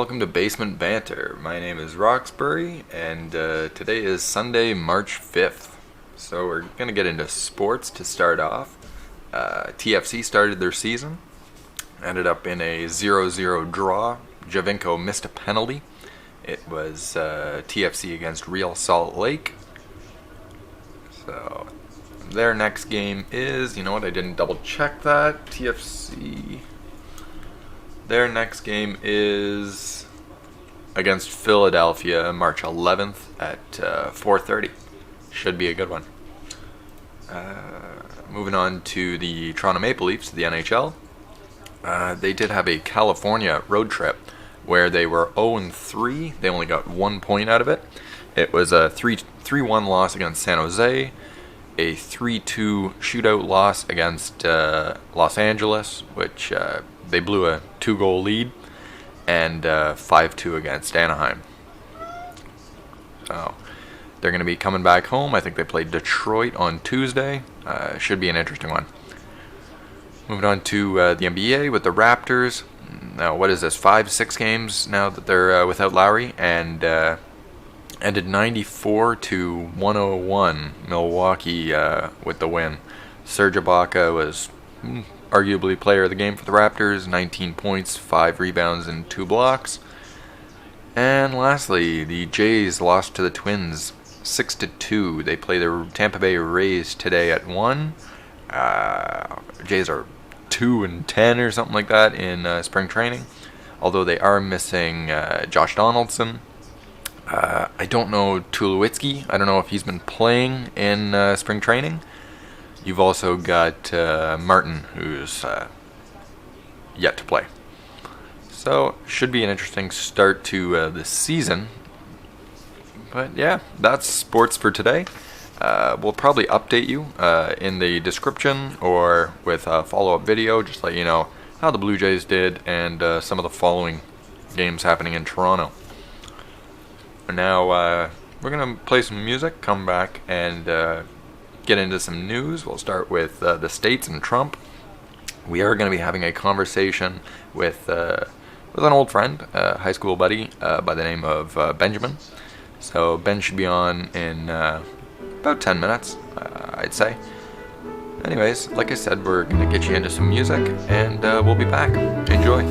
welcome to Basement Banter. My name is Roxbury, and today is Sunday, March 5th. So we're going to get into sports to start off. TFC started their season, ended up in a 0-0 draw. Javinko missed a penalty. It was TFC against Real Salt Lake. So their next game is, you know what, I didn't double check that. TFC... Their next game is against Philadelphia, March 11th at 4:30. Should be a good one. Moving on to the Toronto Maple Leafs, the NHL. They did have a California road trip where they were 0-3. They only got 1 point out of it. It was a 3-1 loss against San Jose, a 3-2 shootout loss against Los Angeles, which... they blew a 2-goal lead, and 5-2 against Anaheim. So they're going to be coming back home. I think they played Detroit on Tuesday. Should be an interesting one. Moving on to the NBA with the Raptors. Now, what is this? 5-6 games now that they're without Lowry, and ended 94-101 Milwaukee with the win. Serge Ibaka was arguably player of the game for the Raptors, 19 points, 5 rebounds, and 2 blocks. And lastly, the Jays lost to the Twins 6-2. They play the Tampa Bay Rays today at 1. Jays are 2-10 or something like that in spring training, although they are missing Josh Donaldson. I don't know Tulowitzki. I don't know if he's been playing in spring training. You've also got Martin, who's yet to play. So, should be an interesting start to the season. But yeah, that's sports for today. We'll probably update you in the description or with a follow-up video, just let you know how the Blue Jays did and some of the following games happening in Toronto. Now, we're going to play some music, come back, and... get into some news. We'll start with the States and Trump. We are going to be having a conversation with an old friend, high school buddy by the name of Benjamin. So Ben should be on in about 10 minutes, I'd say. Anyways, like I said, we're going to get you into some music, and we'll be back. Enjoy.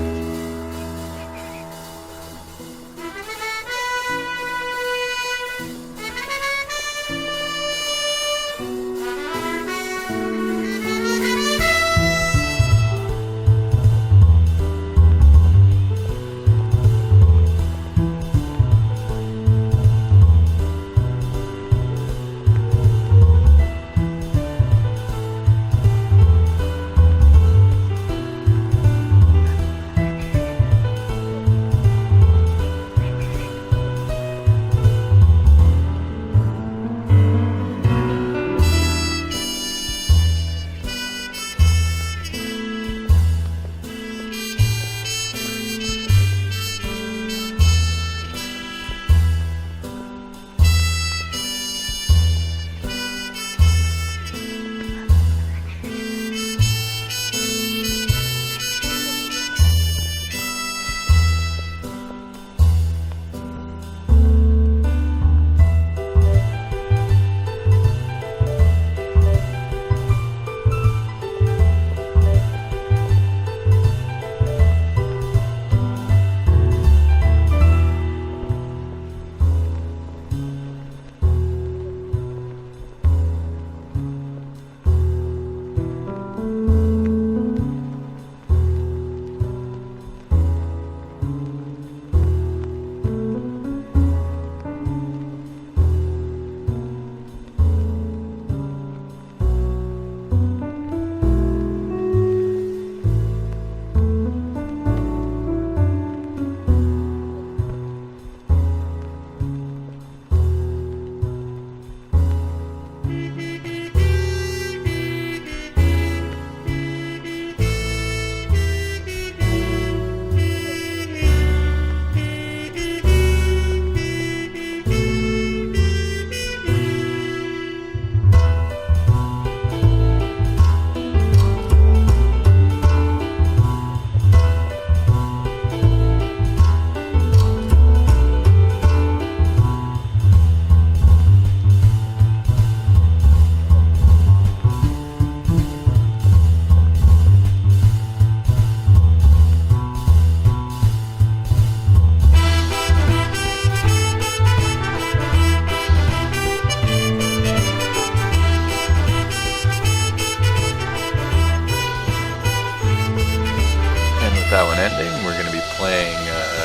that one ending, we're going to be playing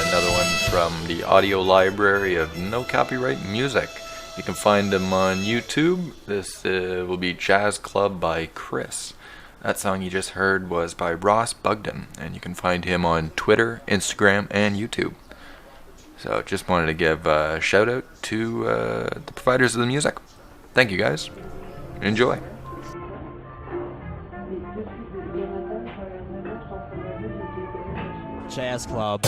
another one from the audio library of no copyright music. You can find them on YouTube. This will be Jazz Club by Chris. That song you just heard was by Ross Bugden, and you can find him on Twitter, Instagram, and YouTube. So just wanted to give a shout out to the providers of the music. Thank you guys. Enjoy. Jazz Club.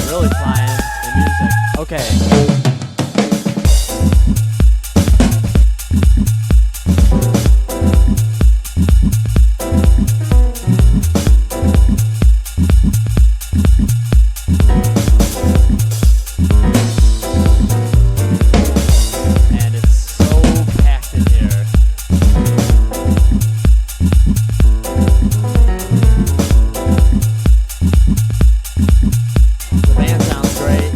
Really flying the music. Okay. And it's so packed in here. The band sounds great.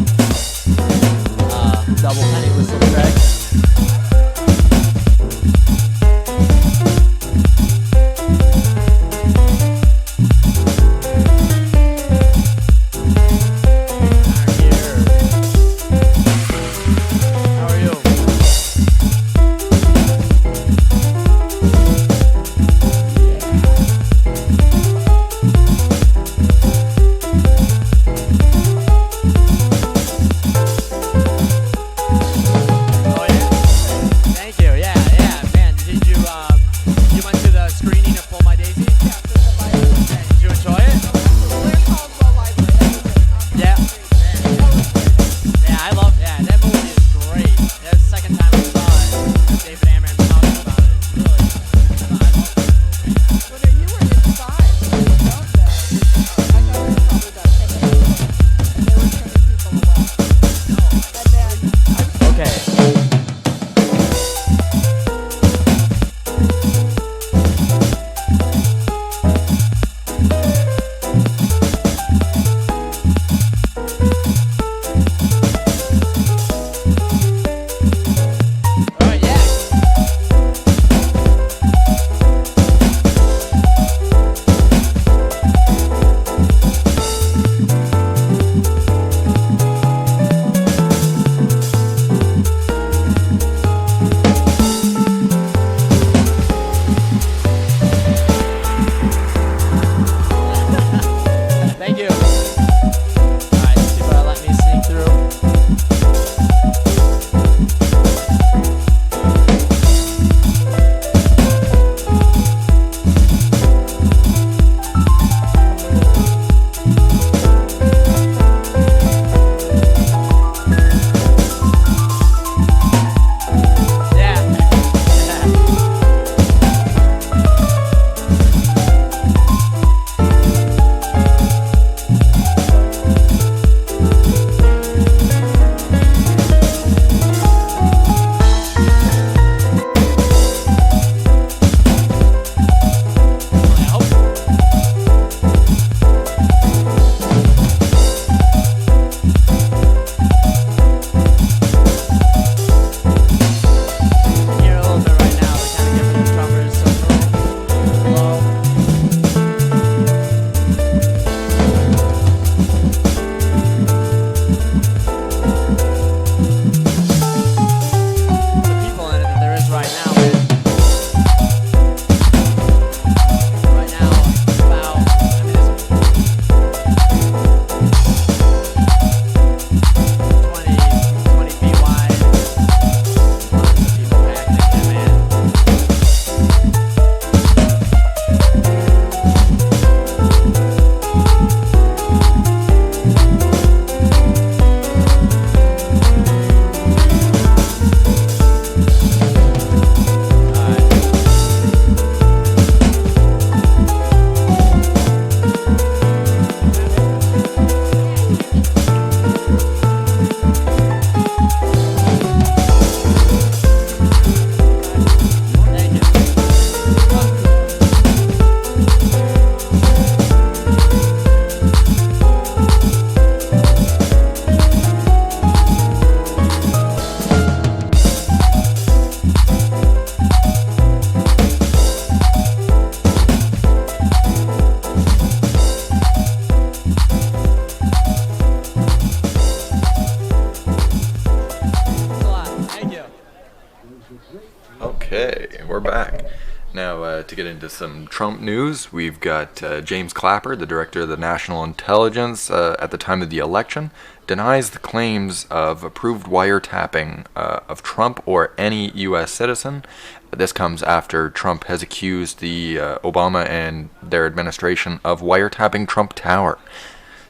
to get into some Trump news. We've got James Clapper, the director of the National Intelligence at the time of the election, denies the claims of approved wiretapping of Trump or any U.S. citizen. This comes after Trump has accused the Obama and their administration of wiretapping Trump Tower.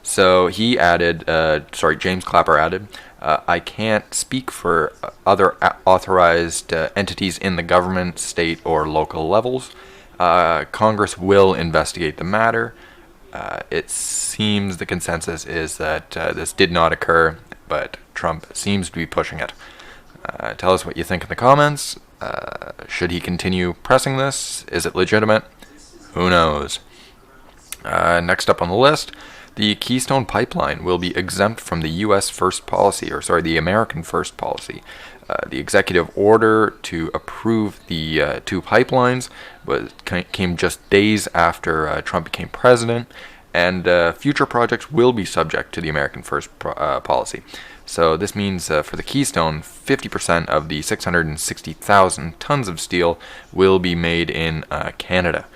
So he added, James Clapper added, I can't speak for other authorized entities in the government, state, or local levels. Congress will investigate the matter. It seems the consensus is that this did not occur, but Trump seems to be pushing it. Tell us what you think in the comments. Should he continue pressing this? Is it legitimate? Who knows? Next up on the list, the Keystone Pipeline will be exempt from the the American First Policy. The executive order to approve the two pipelines came just days after Trump became president, and future projects will be subject to the American First Policy. So this means for the Keystone, 50% of the 660,000 tons of steel will be made in Canada.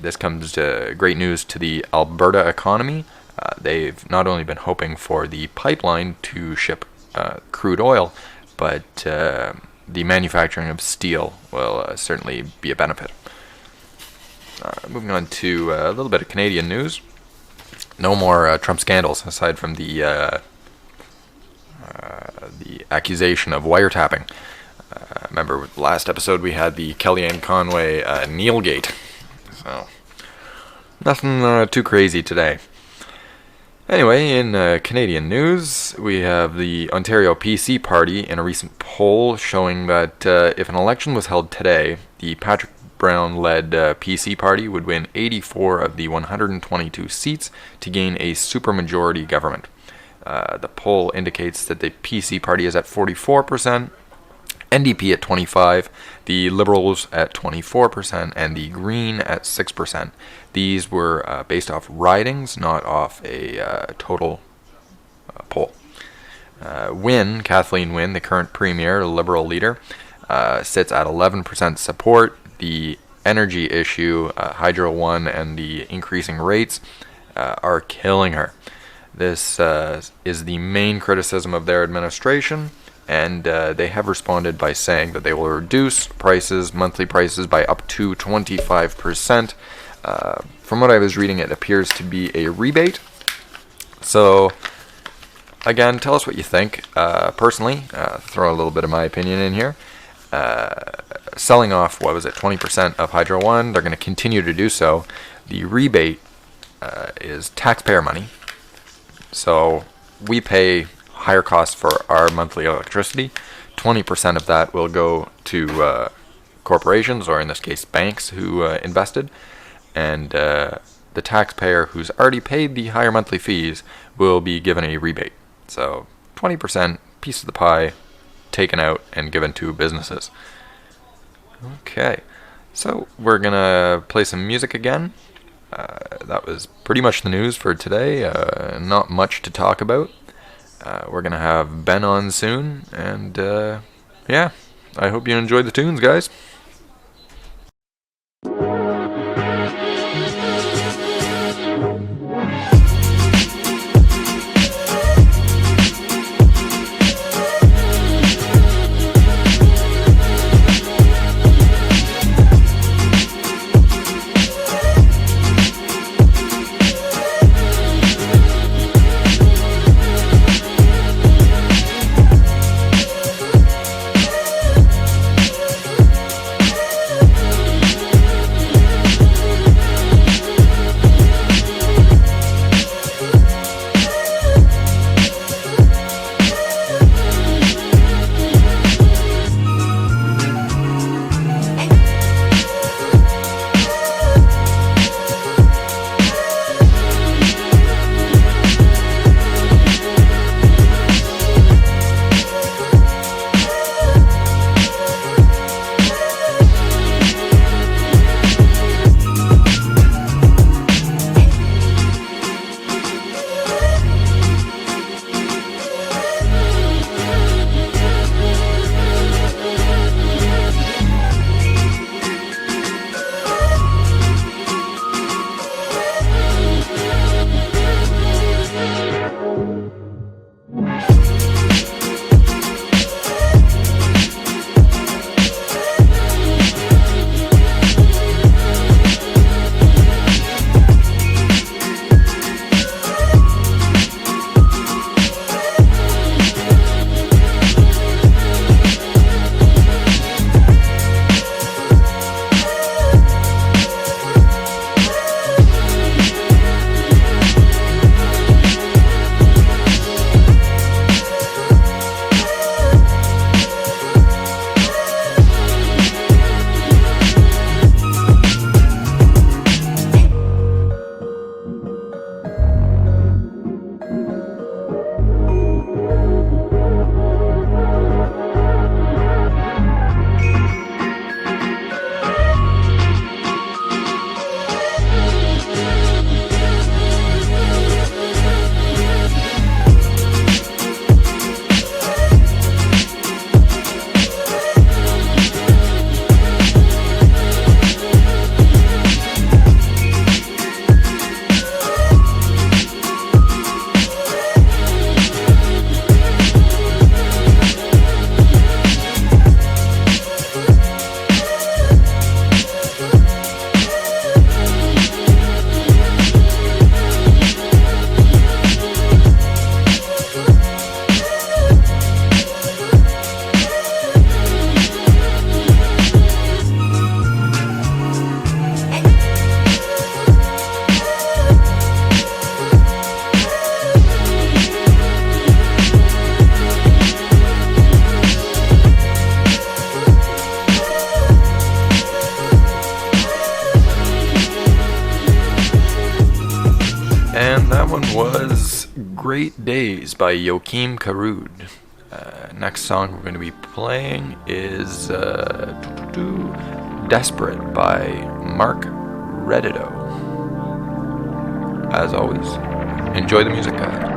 This comes to great news to the Alberta economy. They've not only been hoping for the pipeline to ship crude oil, but the manufacturing of steel will certainly be a benefit. Moving on to a little bit of Canadian news. No more Trump scandals aside from the accusation of wiretapping. Remember, with the last episode we had the Kellyanne Conway Neilgate. So, nothing too crazy today. Anyway, in Canadian news, we have the Ontario PC Party in a recent poll showing that if an election was held today, the Patrick Brown-led PC Party would win 84 of the 122 seats to gain a supermajority government. The poll indicates that the PC Party is at 44%, NDP at 25%, the Liberals at 24%, and the Green at 6%. These were based off ridings, not off a total poll. Kathleen Wynne, the current premier, Liberal leader, sits at 11% support. The energy issue, Hydro One, and the increasing rates are killing her. This is the main criticism of their administration, and they have responded by saying that they will reduce monthly prices, by up to 25%. From what I was reading, it appears to be a rebate. So, again, tell us what you think. Personally, throw a little bit of my opinion in here. Selling off, 20% of Hydro One, they're going to continue to do so. The rebate is taxpayer money. So, we pay higher costs for our monthly electricity. 20% of that will go to corporations, or in this case banks, who invested, and the taxpayer who's already paid the higher monthly fees will be given a rebate. So 20% piece of the pie taken out and given to businesses. Okay, so we're gonna play some music again. That was pretty much the news for today. Not much to talk about. We're going to have Ben on soon, and yeah, I hope you enjoyed the tunes, guys. And that one was Great Days by Joachim Karud. Next song we're going to be playing is Desperate by Mark Reddido. As always, enjoy the music, guys.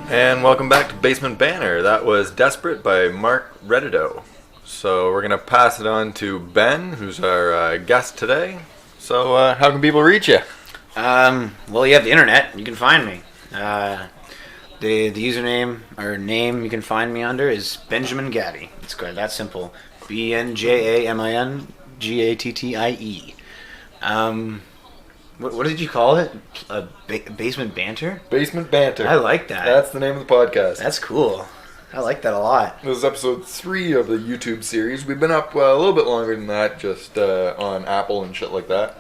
And welcome back to Basement Banter. That was Desperate by Mark Reddido. So we're going to pass it on to Ben, who's our guest today. So how can people reach you? Well, you have the internet. You can find me. The username or name you can find me under is Benjamin Gaddy. It's quite that simple. BNJAMINGATTIE. What did you call it? Basement Banter? Basement Banter. I like that. That's the name of the podcast. That's cool. I like that a lot. This is episode 3 of the YouTube series. We've been up a little bit longer than that, just on Apple and shit like that.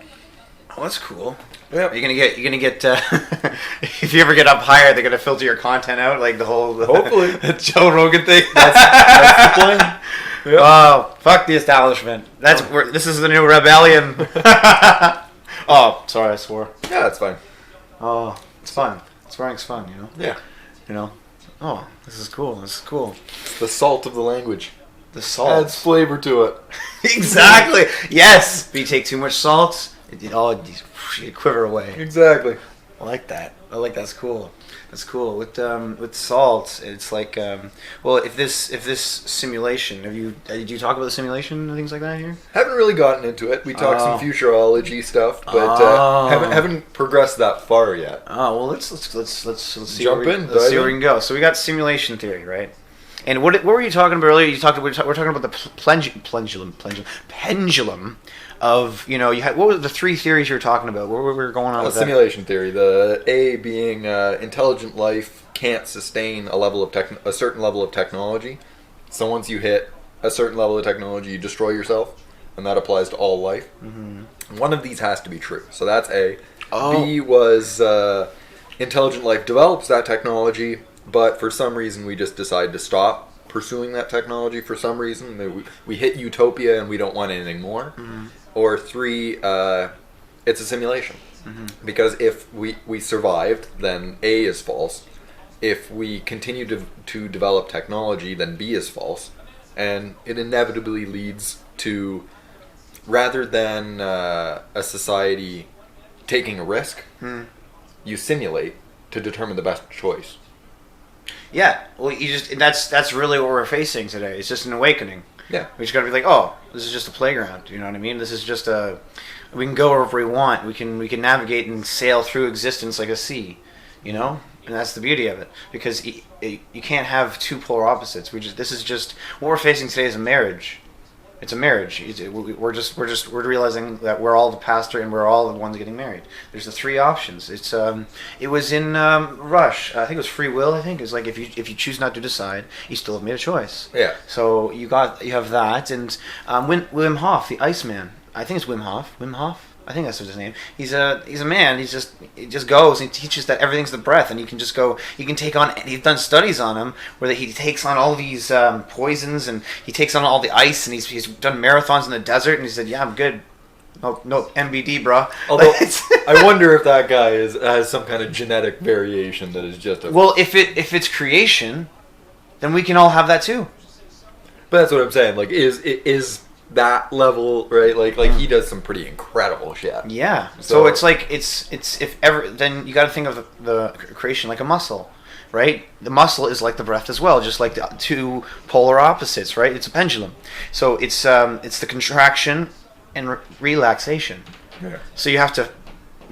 Oh, that's cool. Yeah. You're gonna get. If you ever get up higher, they're gonna filter your content out, like the whole Hopefully. Joe Rogan thing. That's the plan. Yep. Oh, fuck the establishment. This is the new rebellion. Oh, sorry, I swore. Yeah, that's fine. Oh, it's fun. Swearing's fun, you know. Yeah. You know. Oh, this is cool. This is cool. It's the salt of the language. The salt Adds flavor to it. Exactly. Yes. If you take too much salt, you quiver away. Exactly. I like that. That's cool. That's cool. With salt, it's like well, if this simulation, did you talk about the simulation and things like that here? Haven't really gotten into it. We talked some futurology stuff, but haven't progressed that far yet. Oh well, let's see Jump where in. Let's see where we can go. So we got simulation theory, right? And what were you talking about earlier? We're talking about the pendulum of, you know, what were the 3 theories you were talking about? What were we going on with that? Simulation theory. The A being intelligent life can't sustain a certain level of technology. So once you hit a certain level of technology, you destroy yourself, and that applies to all life. Mm-hmm. One of these has to be true. So that's A. Oh. B was intelligent life develops that technology, but for some reason we just decide to stop pursuing that technology for some reason. We hit utopia and we don't want anything more. Mm-hmm. Or 3, it's a simulation. Mm-hmm. Because if we survived, then A is false. If we continue to develop technology, then B is false. And it inevitably leads to, rather than a society taking a risk, you simulate to determine the best choice. Yeah, well, that's really what we're facing today. It's just an awakening. Yeah, we just gotta be like, oh, this is just a playground. You know what I mean? This is just we can go wherever we want. We can navigate and sail through existence like a sea. You know, and that's the beauty of it, because you can't have 2 polar opposites. This is just what we're facing today is a marriage. It's a marriage. We're realizing that we're all the pastor and we're all the ones getting married. There's the 3 options. It was in Rush. I think it was free will. I think it was like if you choose not to decide, you still have made a choice. Yeah. So you have that, and Wim Hof, the Iceman. I think it's Wim Hof. Wim Hof. I think that's his name. He's a man. He just goes and he teaches that everything's the breath, and you can just go. You can take on. He's done studies on him where he takes on all these poisons, and he takes on all the ice, and he's done marathons in the desert, and he said, "Yeah, I'm good. No MBD, bro." Although I wonder if that guy has some kind of genetic variation that is just a. Well, if it's creation, then we can all have that too. But that's what I'm saying. Like, is that level, right? Like he does some pretty incredible shit. Yeah. So it's like it's if ever, then you got to think of the creation like a muscle, right? The muscle is like the breath as well, just like the 2 polar opposites, right? It's a pendulum. So it's the contraction and relaxation. Yeah. So you have to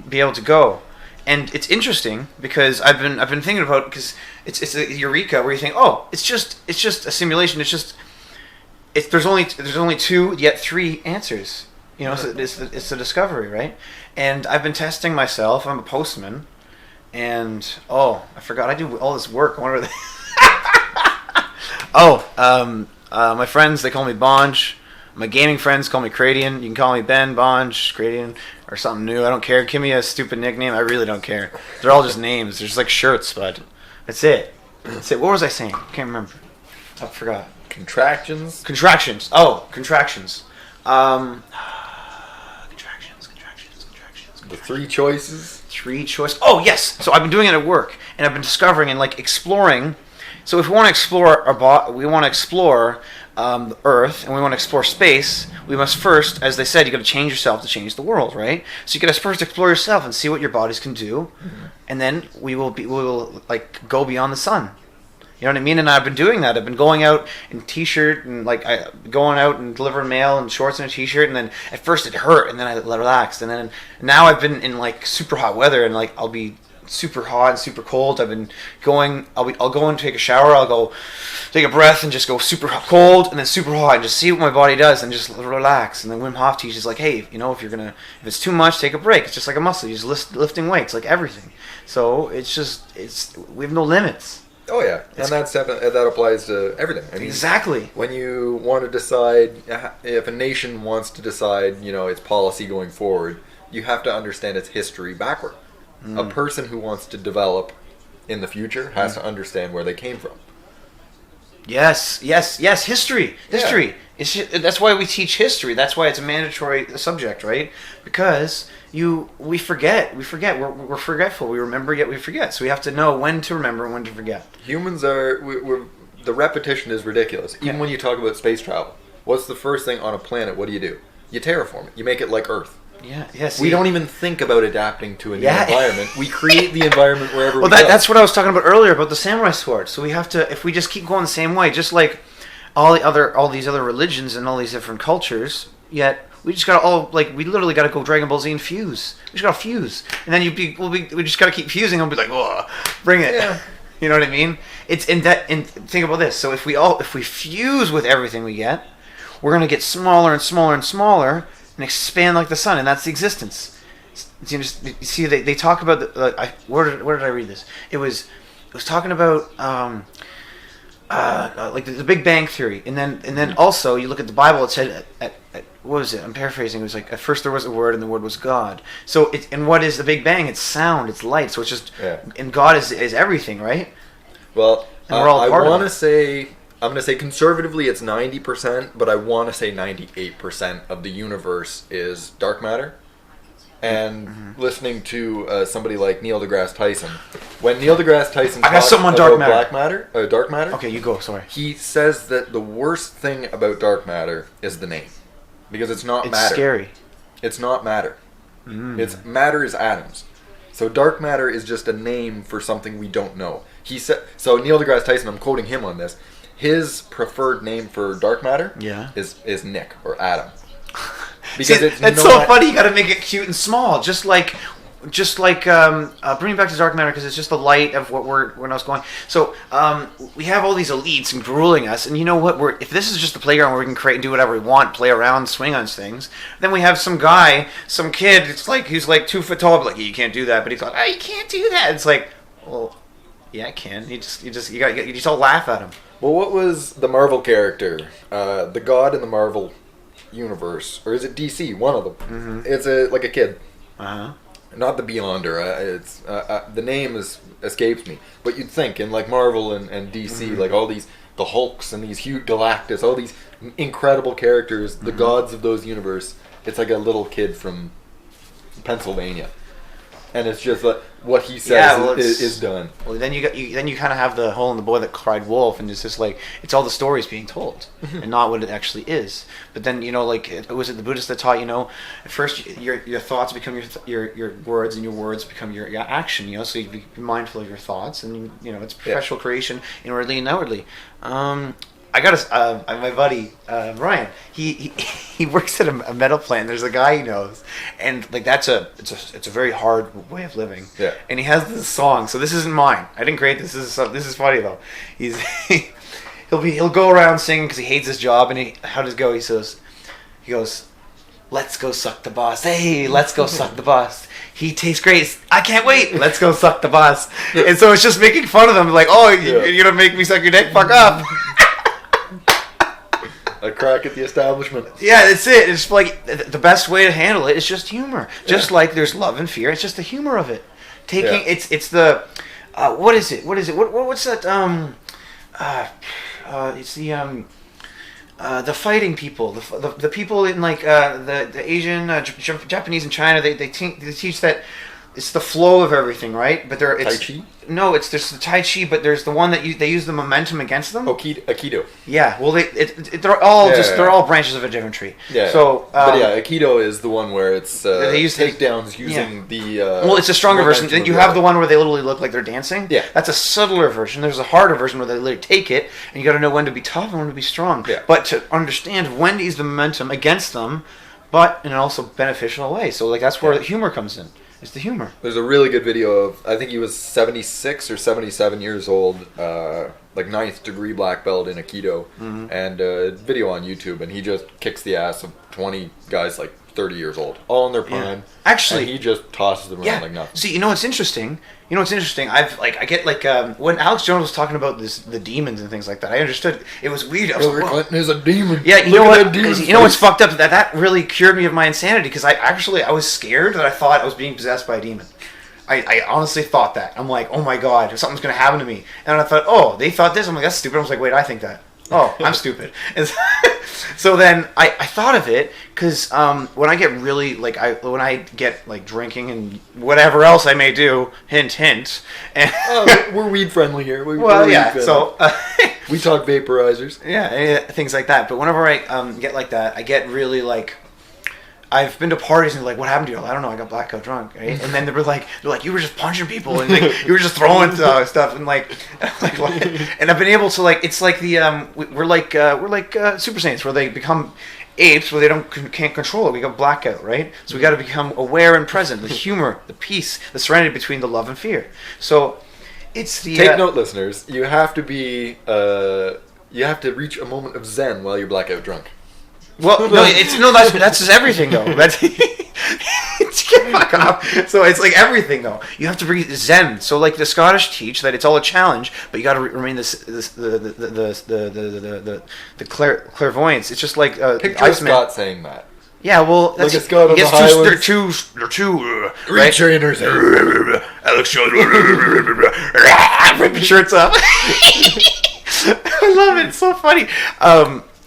be able to go. And it's interesting because I've been thinking about, because it's a eureka where you think, oh, it's just a simulation. There's only 2 yet 3 answers. You know, so it's a discovery, right? And I've been testing myself. I'm a postman, and I forgot I do all this work. I wonder my friends, they call me Bonge. My gaming friends call me Cradian. You can call me Ben, Bonge, Cradian, or something new. I don't care. Give me a stupid nickname. I really don't care. They're all just names. They're just like shirts, but that's it. That's it. What was I saying? I can't remember. I forgot. Contractions. Oh, contractions. Contractions. The 3 choices. 3 choices. Oh, yes. So I've been doing it at work, and I've been discovering and like exploring. So if we want to explore we want to explore the Earth, and we want to explore space, we must first, as they said, you got to change yourself to change the world, right? So you got to first explore yourself and see what your bodies can do, and then we will like go beyond the sun. You know what I mean? And I've been doing that. I've been going out in t-shirt and going out and delivering mail in shorts and a t-shirt. And then at first it hurt, and then I relaxed. And then now I've been in like super hot weather, and like I'll be super hot and super cold. I've been going. I'll go and take a shower. I'll go take a breath and just go super cold and then super hot and just see what my body does and just relax. And then Wim Hof teaches like, hey, you know, if it's too much, take a break. It's just like a muscle. You're just lifting weights, like everything. So we have no limits. Oh yeah, and that applies to everything. I mean, Exactly. when you want to decide, if a nation wants to decide, its policy going forward, you have to understand its history backward. A person who wants to develop in the future has to understand where they came from. Yes. History. Yeah. That's why we teach history. That's why it's a mandatory subject, right? Because we forget. We're forgetful. We remember yet we forget. So we have to know when to remember and when to forget. Humans are the repetition is ridiculous. Even when you talk about space travel, what's the first thing on a planet? What do? You terraform it. You make it like Earth. Yeah. Yes. We don't even think about adapting to a new environment. We create the environment wherever we go. That's what I was talking about earlier about the samurai sword. So we have to, if we just keep going the same way, just like all these other religions and all these different cultures, yet we just gotta we literally gotta go Dragon Ball Z and fuse. We just gotta fuse, and then we just gotta keep fusing and be like, whoa, bring it. Yeah. You know what I mean? And think about this. So if we fuse with everything we get, we're gonna get smaller and smaller and smaller and expand like the sun, and that's the existence. You see, they talk about where did I read this? It was talking about like the Big Bang Theory, and then also you look at the Bible. It said what was it? I'm paraphrasing. It was like at first there was a word, and the word was God. So and what is the Big Bang? It's sound, it's light. So it's just and God is everything, right? Well, and we're all I part want of to say. I'm going to say conservatively it's 90%, but I want to say 98% of the universe is dark matter. And listening to somebody like Neil deGrasse Tyson, when Neil deGrasse Tyson talks about dark matter. Okay, you go. Sorry. He says that the worst thing about dark matter is the name, because it's not matter. It's scary. It's not matter. Matter is atoms. So dark matter is just a name for something we don't know. He said. So Neil deGrasse Tyson, I'm quoting him on this. His preferred name for dark matter is Nick or Adam. Because it's so funny. You got to make it cute and small, just like bringing back to dark matter, because it's just the light of when I was going. So we have all these elites and grueling us, and you know what? If this is just the playground where we can create and do whatever we want, play around, swing on things, then we have some kid. It's like who's like 2 foot tall, but like you can't do that. But he's like, oh, you can't do that. It's like, well, yeah, I can. You just all laugh at him. Well, what was the Marvel character? The god in the Marvel universe, or is it DC? One of them. Mm-hmm. It's like a kid. Not the Beyonder. It's the name escapes me. But you'd think in like Marvel and DC, like all these the Hulks and these huge Galactus, all these incredible characters, the gods of those universe. It's like a little kid from Pennsylvania. And it's just like what he says is done. Well, then you kind of have the Hole in the Boy that cried wolf, and it's just like it's all the stories being told, and not what it actually is. But then was it the Buddhists that taught at first your thoughts become your words, and your words become your action. So you be mindful of your thoughts, and it's perpetual creation inwardly and outwardly. I got my buddy Ryan. He works at a metal plant. There's a guy he knows, and like it's a very hard way of living. Yeah. And he has this song. So this isn't mine. I didn't create this. This is funny though. He'll go around singing because he hates his job. And how does it go? He goes, let's go suck the boss. Hey, let's go suck the boss. He tastes great. I can't wait. Let's go suck the boss. And so it's just making fun of them. Like, oh, you're gonna make me suck your dick? Fuck up. A crack at the establishment. Yeah, that's it. It's like the best way to handle it is just humor. Just like there's love and fear, it's just the humor of it. It's the what is it? What's that? It's the fighting people, the people in like the Asian, Japanese, and China. They teach that it's the flow of everything, right? But Tai Chi? No, there's the Tai Chi, but there's the one that they use the momentum against them. Aikido. Yeah, well, they're all branches of a different tree. Yeah. So, but Aikido is the one where it's they use takedowns using the. Well, it's a stronger version. Then you have the one where they literally look like they're dancing. Yeah. That's a subtler version. There's a harder version where they literally take it, and you got to know when to be tough and when to be strong. Yeah. But to understand when to use the momentum against them, but in an also beneficial way. So, like that's where the humor comes in. It's the humor. There's a really good video of, I think he was 76 or 77 years old, like 9th degree black belt in Aikido, and a video on YouTube, and he just kicks the ass of 20 guys like 30 years old, all in their prime. Actually, and he just tosses them around like nothing. See, you know what's interesting? I get when Alex Jones was talking about the demons and things like that. I understood it was weird. I was Hillary Clinton is a demon. Yeah, you know what? You know what's fucked up? That really cured me of my insanity because I was scared that I thought I was being possessed by a demon. I honestly thought that. I'm like, oh my god, something's gonna happen to me. And I thought, oh, they thought this. I'm like, that's stupid. I was like, wait, I think that. Oh, I'm stupid. And so then I thought of it because when I get really when I get like drinking and whatever else I may do, hint hint. And we're weed friendly here. We're yeah. weed So we talk vaporizers. Yeah, things like that. But whenever I get like that, I get really like. I've been to parties and like, what happened to you? I don't know. I got blackout drunk, right? And then they're like, you were just punching people and like, you were just throwing stuff and like, and I've been able to like, it's like the we're like Super Saiyans where they become apes where they can't control it. We got blackout, right? So we got to become aware and present. The humor, the peace, the serenity between the love and fear. So it's the take note, listeners. You have to be you have to reach a moment of zen while you're blackout drunk. Well, that's just everything though. That's fuck off. So it's like everything though. You have to be zen. So like the Scottish teach that it's all a challenge, but you got to remain the clairvoyance. It's just like picture Scott saying that. Yeah, well, that's like a Scott on the Highlands. They're too right? Trainers. Alex Jones ripping shirts up. I love it. It's so funny.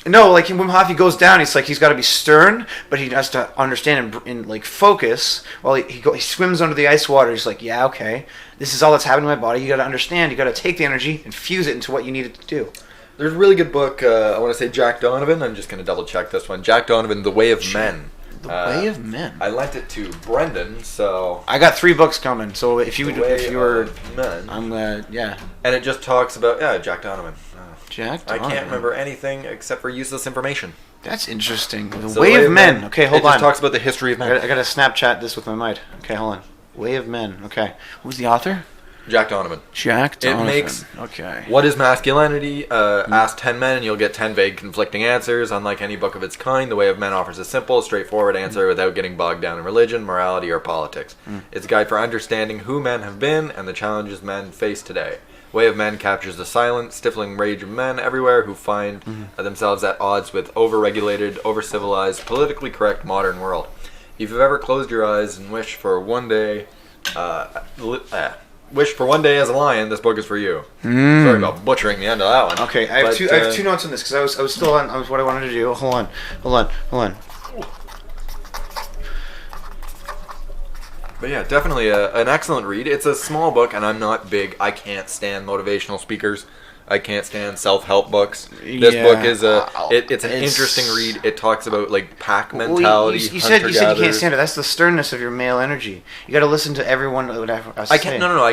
No, like in Wim Hof, he goes down. It's like he's got to be stern, but he has to understand and like focus. While he swims under the ice water, he's like, yeah, okay, this is all that's happening to my body. You got to understand. You got to take the energy and fuse it into what you need it to do. There's a really good book. I want to say Jack Donovan. I'm just going to double check this one. Jack Donovan, The Way of Men. The Way of Men. I lent it to Brendan, so I got 3 books coming. So if you were Men, I'm yeah. And it just talks about Jack Donovan. Jack Donovan. I can't remember anything except for useless information. That's interesting. The Way of Men. Okay, hold on. It just talks about the history of men. I got to Snapchat this with my mic. Okay, hold on. Way of Men. Okay. Who's the author? Jack Donovan. Jack Donovan. It makes okay. What is masculinity? Ask 10 men and you'll get 10 vague, conflicting answers. Unlike any book of its kind, The Way of Men offers a simple, straightforward answer without getting bogged down in religion, morality, or politics. It's a guide for understanding who men have been and the challenges men face today. Way of Men captures the silent, stifling rage of men everywhere who find themselves at odds with over-regulated, over-civilized, politically correct modern world. If you've ever closed your eyes and wished for one day as a lion, this book is for you. Sorry about butchering the end of that one. Okay, I have two notes on this because I was still on what I wanted to do. Hold on. But yeah, definitely an excellent read. It's a small book, and I'm not big. I can't stand motivational speakers. I can't stand self-help books. This book is it's an interesting read. It talks about like pack mentality. You said you can't stand it. That's the sternness of your male energy. You got to listen to everyone that would have to say. I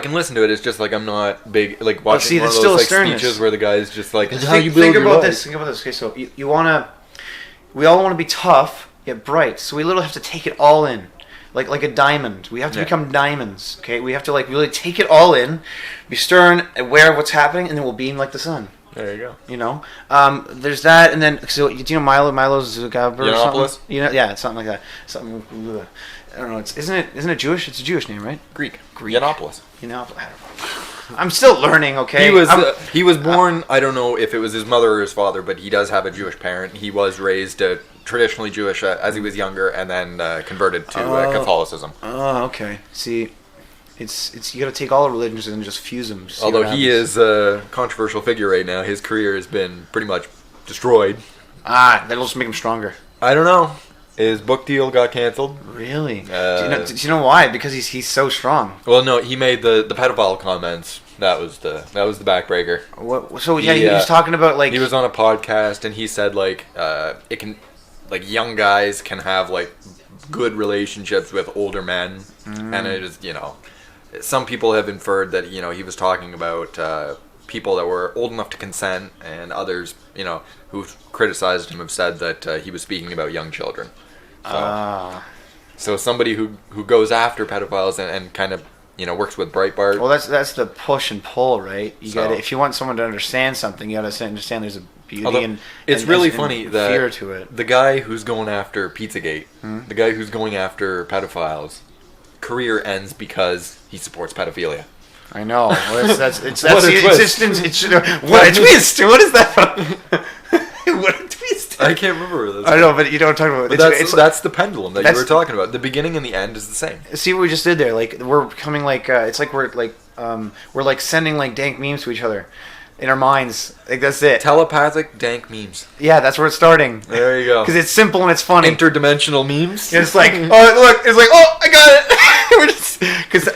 can listen to it. It's just like I'm not big like watching one of still those like sternness. speeches where the guy's just like think about this. Okay, so you wanna. We all want to be tough yet bright. So we literally have to take it all in. Like a diamond. We have to become diamonds, okay? We have to like really take it all in, be stern, aware of what's happening, and then we'll beam like the sun. There you go. You know? There's that, and then, so, do you know Milo's Zugaber or something? You know, yeah, it's something like that. Something, I don't know, isn't it Jewish? It's a Jewish name, right? Greek. Yiannopoulos. I don't know. I'm still learning, okay? He was born, I don't know if it was his mother or his father, but he does have a Jewish parent. He was raised traditionally Jewish as he was younger, and then converted to Catholicism. Oh, okay. See, it's you got to take all the religions and just fuse them. Although he is a controversial figure right now, his career has been pretty much destroyed. That'll just make him stronger. I don't know. His book deal got canceled. Really? Do you know why? Because he's so strong. Well, no, he made the pedophile comments. That was the backbreaker. What? So he was talking about like he was on a podcast and he said like it can like young guys can have like good relationships with older men, and it is some people have inferred that he was talking about people that were old enough to consent, and others who criticized him have said that he was speaking about young children. So somebody who goes after pedophiles and kind of works with Breitbart. Well, that's the push and pull, right? If you want someone to understand something, you got to understand there's a beauty Although, and it's and- really and funny fear that to it. the guy who's going after Pizzagate, Hmm? the guy who's going after pedophiles, career ends because he supports pedophilia. I know. Well, that's What the a twist. existence. What a twist! What is that? What a twist! I can't remember this. I know, but you don't talk about. But that's the pendulum that you that's- were talking about. The beginning and the end is the same. See what we just did there? Like we're becoming like it's like we're like sending like dank memes to each other in our minds. Like that's it. Telepathic dank memes. Yeah, that's where it's starting. There you go. Because it's simple and it's funny. Interdimensional memes. It's like, oh look, it's like, oh, I got it. We're just because.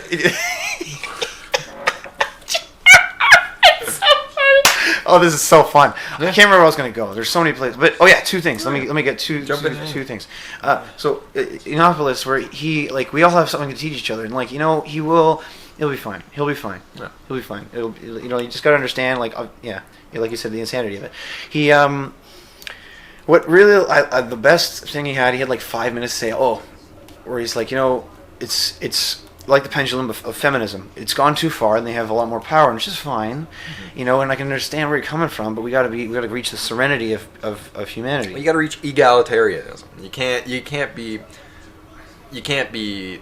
Oh, this is so fun! I can't remember where I was going to go. There's so many places, but oh yeah, two things. Let me get two things. So Inopolis, where we all have something to teach each other, and he'll be fine. He'll be fine. Yeah. He'll be fine. You just got to understand, like you said, the insanity of it. He what really the best thing he had like 5 minutes to say, where he's like, it's like the pendulum of feminism. It's gone too far, and they have a lot more power, which is fine, and I can understand where you're coming from. But we got to reach the serenity of humanity. You got to reach egalitarianism. You can't be.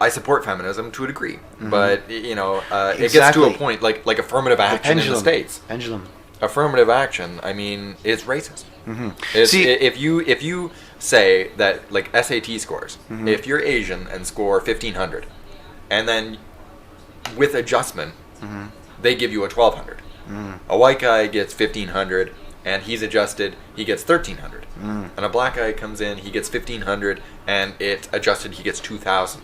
I support feminism to a degree, but it gets to a point like affirmative action in the States. Pendulum. Affirmative action, I mean, is racist. Mm-hmm. If you say that, like, SAT scores, if you're Asian and score 1,500, and then with adjustment, they give you a 1,200. A white guy gets 1,500, and he's adjusted, he gets 1,300. And a black guy comes in, he gets 1,500, and it's adjusted, he gets 2,000.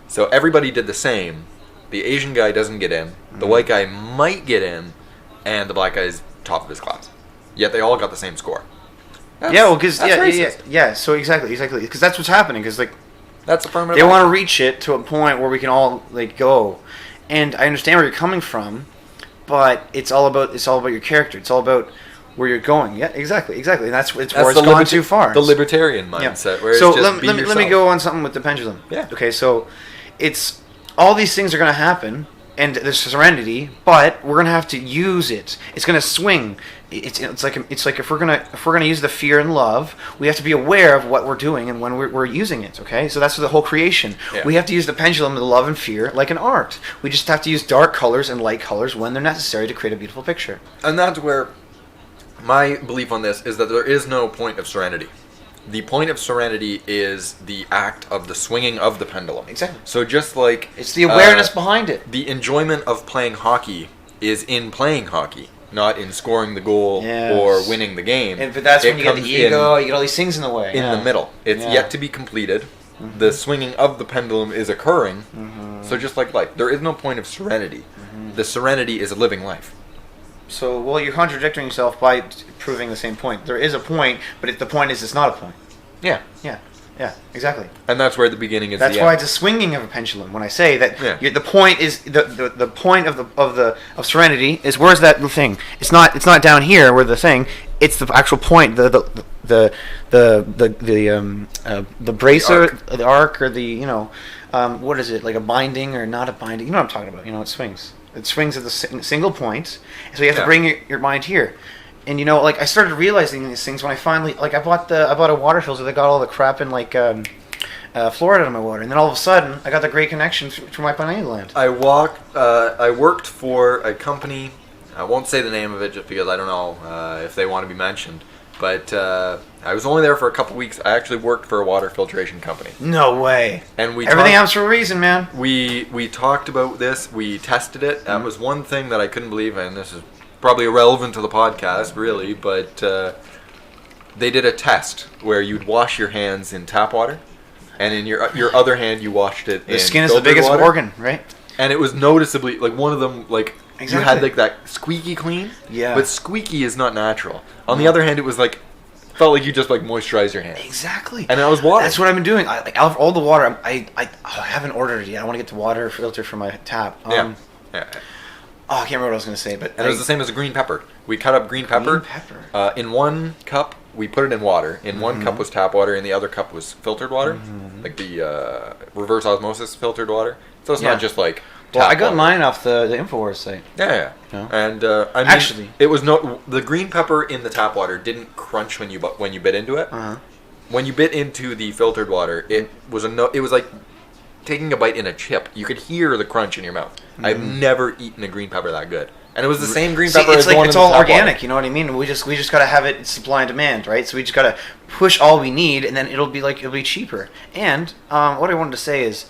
So everybody did the same. The Asian guy doesn't get in. The white guy might get in, and the black guy is top of his class. Yet they all got the same score. So exactly, because that's what's happening. Because that's affirmative. They want to reach it to a point where we can all go, and I understand where you're coming from, but it's all about your character. It's all about where you're going. Yeah, exactly. And that's where it's gone too far. The libertarian mindset. Where so it's just let me go on something with the pendulum. Yeah. Okay, so it's all these things are going to happen. And there's serenity, but we're gonna have to use it. It's gonna swing. It's like if we're gonna use the fear and love, we have to be aware of what we're doing and when we're using it. Okay, so that's the whole creation. Yeah. We have to use the pendulum, the love and fear, like an art. We just have to use dark colors and light colors when they're necessary to create a beautiful picture. And that's where my belief on this is that there is no point of serenity. The point of serenity is the act of the swinging of the pendulum. Exactly. So just like It's the awareness behind it. the enjoyment of playing hockey is in playing hockey, not in scoring the goal Yes. or winning the game. But that's It when you get the comes ego. You get all these things in the way. in the middle. It's Yeah. yet to be completed. The swinging of the pendulum is occurring. So just like life, there is no point of serenity. The serenity is a living life. So, you're contradicting yourself by proving the same point. There is a point, but the point is it's not a point. Yeah. Yeah, exactly. And that's where the beginning is. That's the why end. it's a swinging of a pendulum. When I say that, Yeah. the point is the point of serenity is where's that thing? It's not down here where the thing. It's the actual point. The bracer, the arc, or what is it, like a binding or not a binding? You know what I'm talking about? It swings. It swings at the single point. So you have to bring your mind here. And I started realizing these things when I finally I bought a water filter that got all the crap in fluoride out of my water, and then all of a sudden I got the great connection through my pineal gland. I worked for a company. I won't say the name of it just because I don't know if they want to be mentioned. But I was only there for a couple weeks. I actually worked for a water filtration company. No way. And everything happens for a reason, man. We talked about this. We tested it. That was one thing that I couldn't believe, and this is probably irrelevant to the podcast, really, but they did a test where you'd wash your hands in tap water, and in your other hand you washed it in the skin is the filtered biggest water. organ, right? And it was noticeably one of them you had that squeaky clean. Yeah. But squeaky is not natural. On the other hand, it was felt like you just moisturized your hands. Exactly. And that was water. That's what I've been doing. Out of all the water, I haven't ordered it yet. I want to get the water filter for my tap. Yeah. Oh, I can't remember what I was going to say, but and it was the same as a green pepper. We cut up green pepper. In one cup, we put it in water. In one cup was tap water, and the other cup was filtered water, like the reverse osmosis filtered water. So it's not just Well, I tap got water. mine off the Infowars site. Yeah. No. And I mean, Actually- it was the green pepper in the tap water didn't crunch when you bit into it. Uh-huh. When you bit into the filtered water, it was it was like taking a bite in a chip. You could hear the crunch in your mouth. I've never eaten a green pepper that good, and it was the same green pepper it's as like the one it's in the all tap organic. water. You know what I mean? We just gotta have it supply and demand, right? So we just gotta push all we need, and then it'll be cheaper. And what I wanted to say is,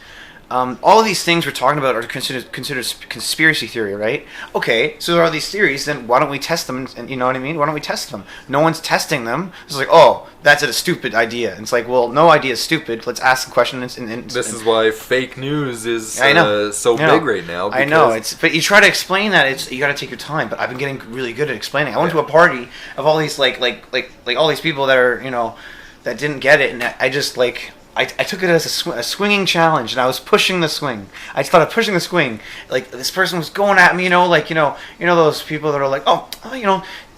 all of these things we're talking about are considered conspiracy theory, right? Okay, so there are these theories. Then why don't we test them? And you know what I mean? Why don't we test them? No one's testing them. It's like, oh, that's a stupid idea. And it's like, well, no idea is stupid. Let's ask the question. This is why fake news is I know. so big right now. I know. But you try to explain that. You got to take your time. But I've been getting really good at explaining. I went to a party of all these like all these people that are that didn't get it, and I just I took it as a swinging challenge, and I was pushing the swing. I started pushing the swing. Like this person was going at me, those people that are like,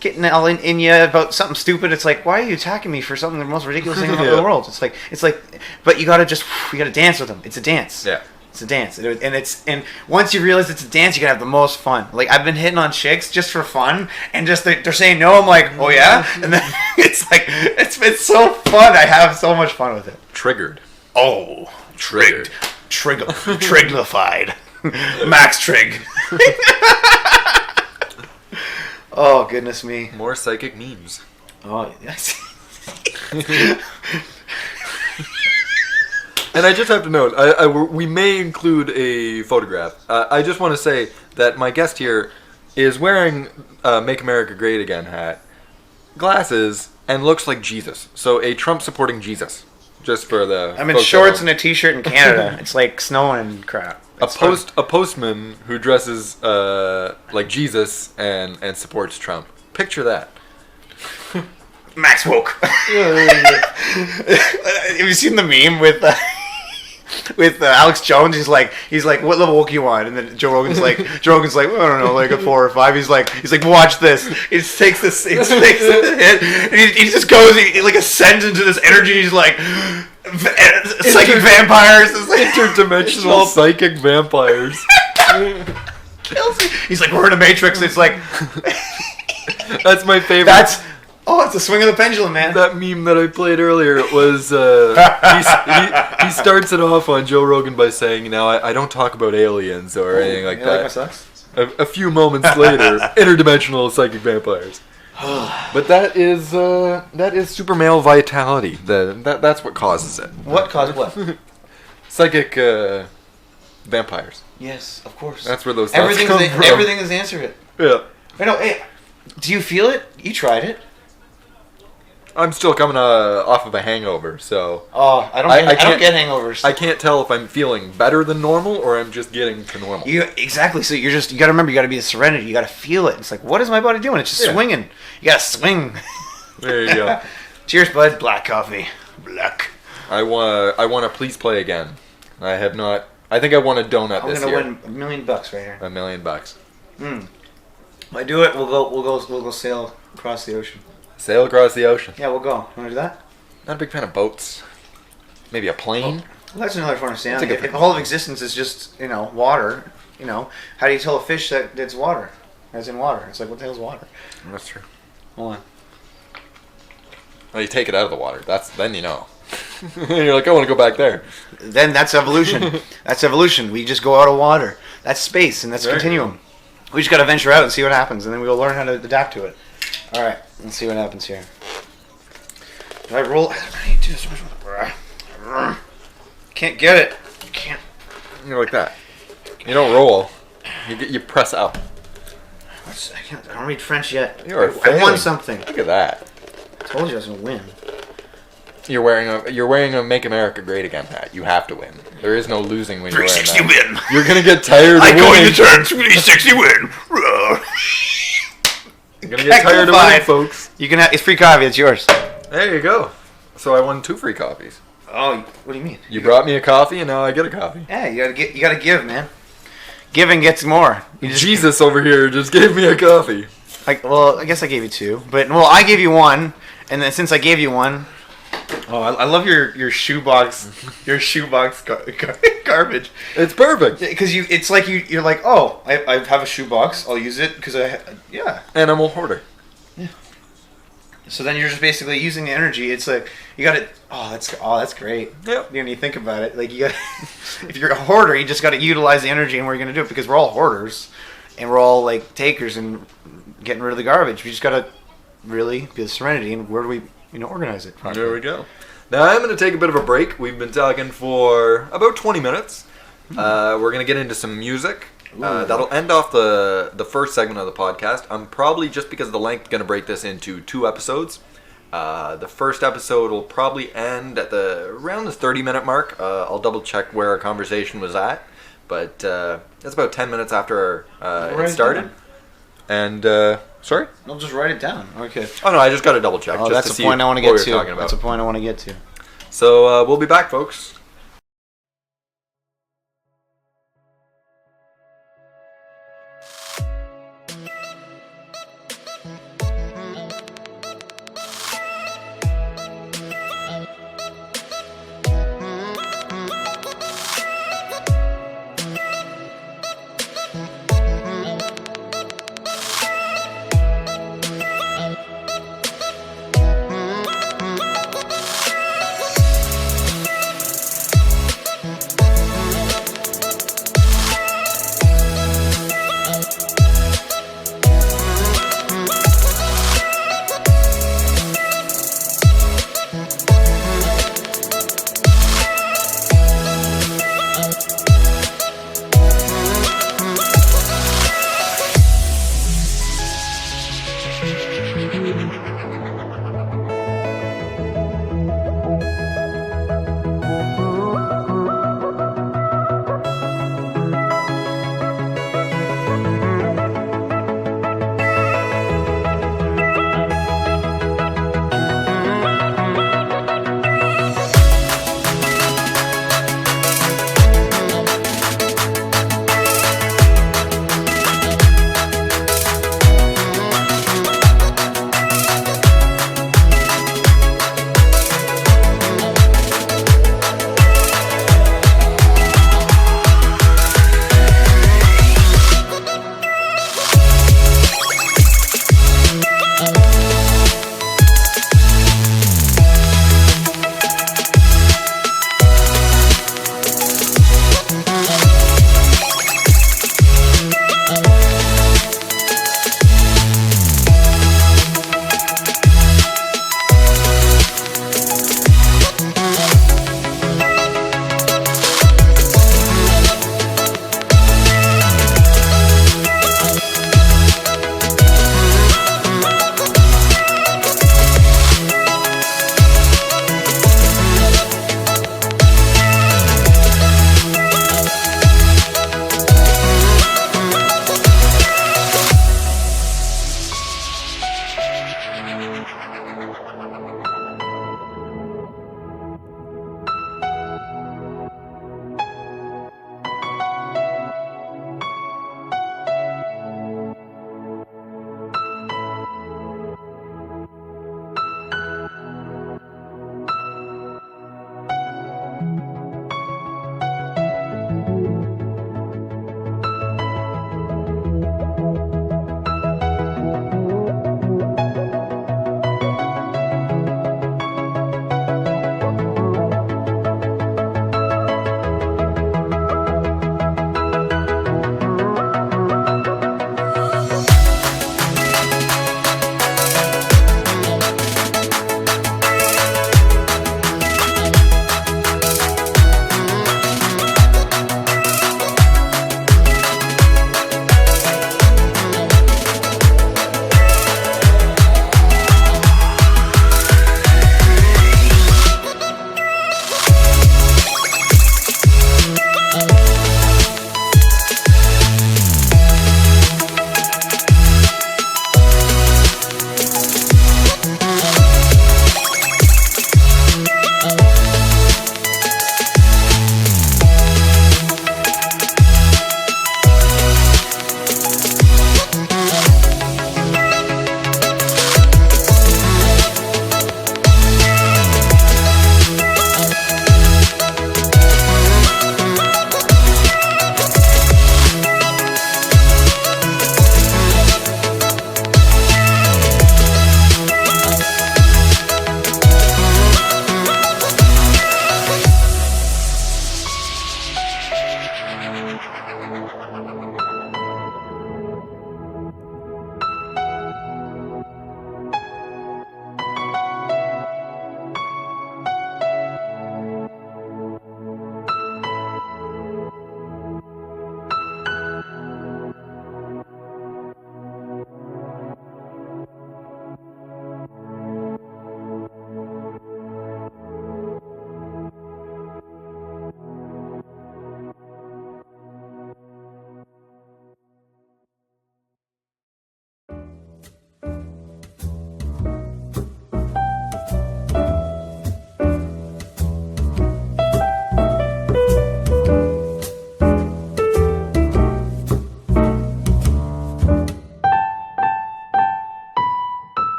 getting all in you about something stupid. It's like, why are you attacking me for something the most ridiculous thing in the world? It's like, but you gotta dance with them. It's a dance. Yeah. It's a dance, and once you realize it's a dance, you can have the most fun. Like I've been hitting on chicks just for fun, and just they're saying no. I'm like, oh yeah, and then it's like it's been so fun. I have so much fun with it. Triggered. Oh, Triggered. Triglified. Max Trig. Oh, goodness me. More psychic memes. Oh, yes. And I just have to note, we may include a photograph. I just want to say that my guest here is wearing a Make America Great Again hat, glasses, and looks like Jesus. So a Trump-supporting Jesus. Just for the I'm in folks at shorts home. and a t-shirt in Canada. It's like snowing and crap. A It's fun. postman who dresses like Jesus and supports Trump. Picture that. Max woke. Have you seen the meme with Alex Jones? He's like, what level woke you on? And then Joe Rogan's like, I don't know, like a 4 or 5. He's like, watch this. He just takes this, and he just goes, he like ascends into this energy. He's like, psychic vampires. It's like, Interdimensional psychic vampires. kills me. He's like, we're in a matrix. It's like, That's my favorite. it's the swing of the pendulum, man. That meme that I played earlier was he starts it off on Joe Rogan by saying, "Now I don't talk about aliens or anything like You that." like my socks? A few moments later, interdimensional psychic vampires. But that is super male vitality. That's what causes it. What caused what? Psychic vampires. Yes, of course. That's where those thoughts come from. Everything is answered. Yeah. I know. Hey, do you feel it? You tried it. I'm still coming off of a hangover, so Oh, I don't get hangovers. I can't tell if I'm feeling better than normal or I'm just getting to normal. Exactly. So you got to remember, you got to be the serenity. You got to feel it. It's like, what is my body doing? It's just swinging. You got to swing. There you go. Cheers, bud. Black coffee. Black. I want to please play again. I have not. I think I won a donut I'm this gonna year. win $1 million right here. $1 million. If I do it, we'll go sail across the ocean. Sail across the ocean. Yeah, we'll go. You want to do that? Not a big fan of boats. Maybe a plane. Well, that's another form of sailing. That's a good If the whole of existence is just water, how do you tell a fish that it's water? As in water. It's like, what the hell's water? That's true. Hold on. Well, you take it out of the water. Then you know. You're like, I want to go back there. Then that's evolution. That's evolution. We just go out of water. That's space, and that's a continuum. We just got to venture out and see what happens, and then we'll learn how to adapt to it. All right, let's see what happens here. Do I roll? I need to do this. Can't get it. Can't. You're like that. You don't roll. You press up. I don't read French yet. You are I failing. won something. Look at that. I told you I was gonna win. You're wearing a Make America Great Again hat. You have to win. There is no losing when you're wearing 360 that. win. You're gonna get tired of winning. turn 360 win. You're gonna get tired of winning, folks. You can have, it's free coffee. It's yours. There you go. So I won 2 free coffees. Oh, what do you mean? You brought me a coffee, and now I get a coffee. Yeah, you gotta give, man. Giving gets more. You just, Jesus over here just gave me a coffee. well, I guess I gave you 2, but I gave you 1, and then since I gave you 1, Oh, I love your shoebox, garbage. It's perfect. Because it's like you're like, oh, I have a shoebox. I'll use it because yeah. Animal hoarder. So then you're just basically using the energy. It's like you got to. That's great. Yep. When you think about it, like you got, if you're a hoarder, you just got to utilize the energy, and we're going to do it because we're all hoarders, and we're all like takers and getting rid of the garbage. We just got to really be the serenity, and where do we, organize it? Properly. There we go. Now I'm going to take a bit of a break. We've been talking for about 20 minutes. We're going to get into some music. That'll end off the first segment of the podcast. I'm probably, just because of the length, going to break this into 2 episodes. The first episode will probably end at around the 30-minute mark. I'll double check where our conversation was at, but it's about 10 minutes after it started. And sorry? I'll just write it down. Okay. Oh no, I just got to double check. Oh, just that's to the see point I want to what get we to. were talking about. That's the point I want to get to. So we'll be back, folks.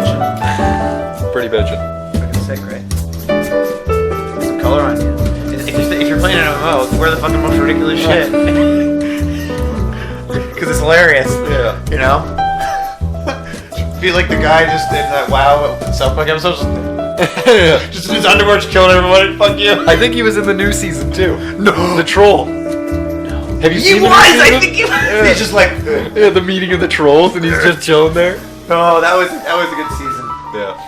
bitchin'. Pretty bitchin'. Fucking sick, right? Put some color on you. If you're playing an MMO, wear the fucking most ridiculous shit. Because it's hilarious. Yeah. You know? Feel like the guy just in that WoW South Park episode. Just in his underwear, just killing everybody. Fuck you. I think he was in the new season too. No. The troll. Have you He seen was! the new I season? think he was! Yeah. He's just like... Yeah, the meeting of the trolls, and he's just chilling there. Oh, that was a good season. Yeah.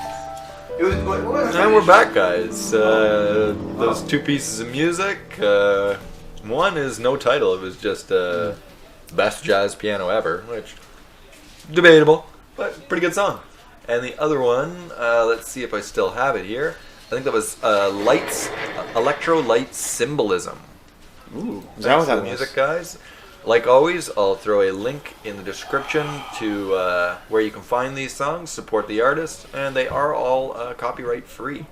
It was... What was And we're back, guys. Those two pieces of music. One is no title. It was just best jazz piano ever, which debatable, but pretty good song. And the other one, let's see if I still have it here. I think that was Electro Light Symbolism. Ooh, is that what that was? Music, guys. Like always, I'll throw a link in the description to where you can find these songs, support the artist, and they are all copyright free.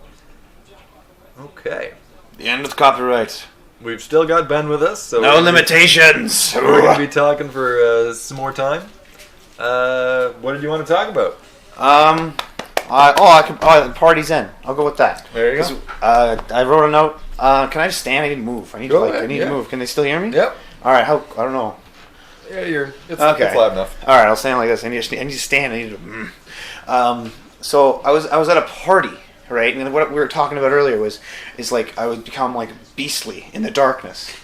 Okay. The end of the copyright. We've still got Ben with us, so No limitations. we're going to be talking for some more time. What did you want to talk about? The party's in. I'll go with that. There you go. 'Cause, I wrote a note. Can I just stand? I need to move. I need Go to ahead, to move. Can they still hear me? Yep. All right. How? I don't know. Yeah, it's Okay. loud enough. All right. I'll stand like this. I need to stand. I need to. So I was at a party, right? And what we were talking about earlier is like I would become like beastly in the darkness.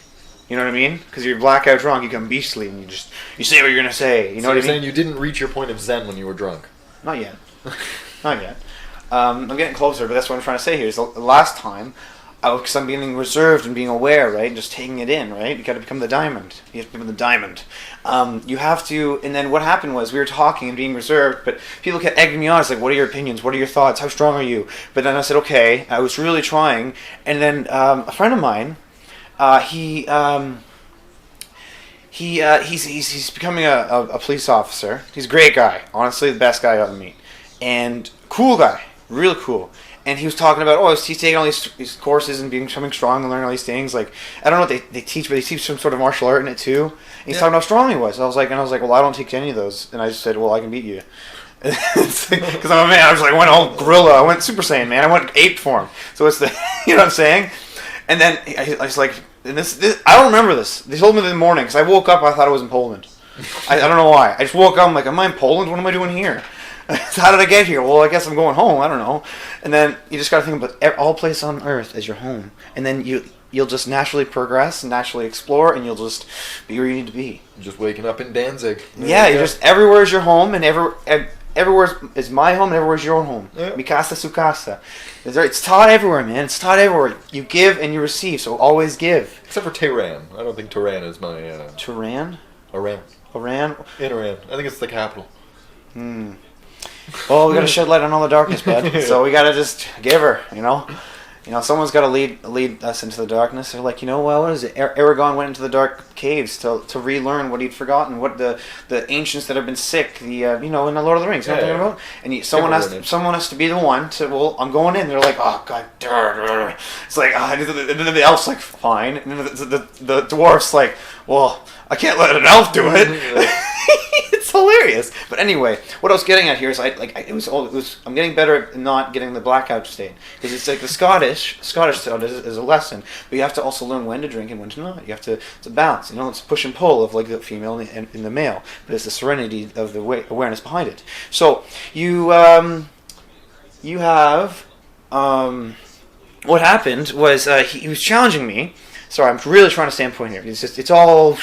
You know what I mean? Because you're blackout drunk, you become beastly, and you say what you're gonna say. You know So what you're I mean? saying you didn't reach your point of zen when you were drunk? Not yet. Not yet. I'm getting closer, but that's what I'm trying to say here. Is the last time, because I'm being reserved and being aware, right, and just taking it in, right. You got to become the diamond. You have to become the diamond. You have to. And then what happened was we were talking and being reserved, but people kept egging me on. It's like, what are your opinions? What are your thoughts? How strong are you? But then I said, okay. I was really trying, and then a friend of mine, he's becoming a police officer. He's a great guy. Honestly, the best guy I ever meet. And cool guy. Really cool. And he was talking about, he's taking all these courses and becoming strong and learning all these things. Like, I don't know what they teach, but they teach some sort of martial art in it too. And he's talking about how strong he was. I was like, well, I don't teach any of those. And I just said, well, I can beat you. Because I'm a man. I was like, I went all gorilla. I went Super Saiyan, man. I went ape form. So it's the, you know what I'm saying? And then I was like, and this I don't remember this. They told me in the morning because I woke up. I thought I was in Poland. I don't know why. I just woke up. I'm like, am I in Poland? What am I doing here? How did I get here? Well, I guess I'm going home. I don't know. And then you just got to think about all place on earth as your home, and then you'll just naturally progress and naturally explore, and you'll just be where you need to be. Just waking up in Danzig. Yeah, you're just everywhere is your home, and everywhere is my home, and everywhere is your home. Yeah. Mi casa su casa. It's taught everywhere, man. It's taught everywhere. You give and you receive, so always give. Except for Tehran. I don't think Tehran is my... Tehran? Iran. Iran? In Iran. I think it's the capital. Well, we gotta shed light on all the darkness, bud. So we gotta just give her, you know. Someone's got to lead us into the darkness. They're like, what is it? Aragorn went into the dark caves to relearn what he'd forgotten, what the ancients that have been sick, in the Lord of the Rings. You know what I'm talking about? And someone has to be the one to. Well, I'm going in. They're like, oh god, it's like, and then the elf's like, fine, and then the dwarf's like, well, I can't let an elf do it. It's hilarious. But anyway, what I was getting at here is I'm getting better at not getting the blackout state, because it's like the Scottish sound is a lesson, but you have to also learn when to drink and when to not. You have to balance. It's push and pull of like the female and the male, but it's the serenity of the awareness behind it. So you have what happened was he was challenging me. Sorry, I'm really trying to stand point here. It's all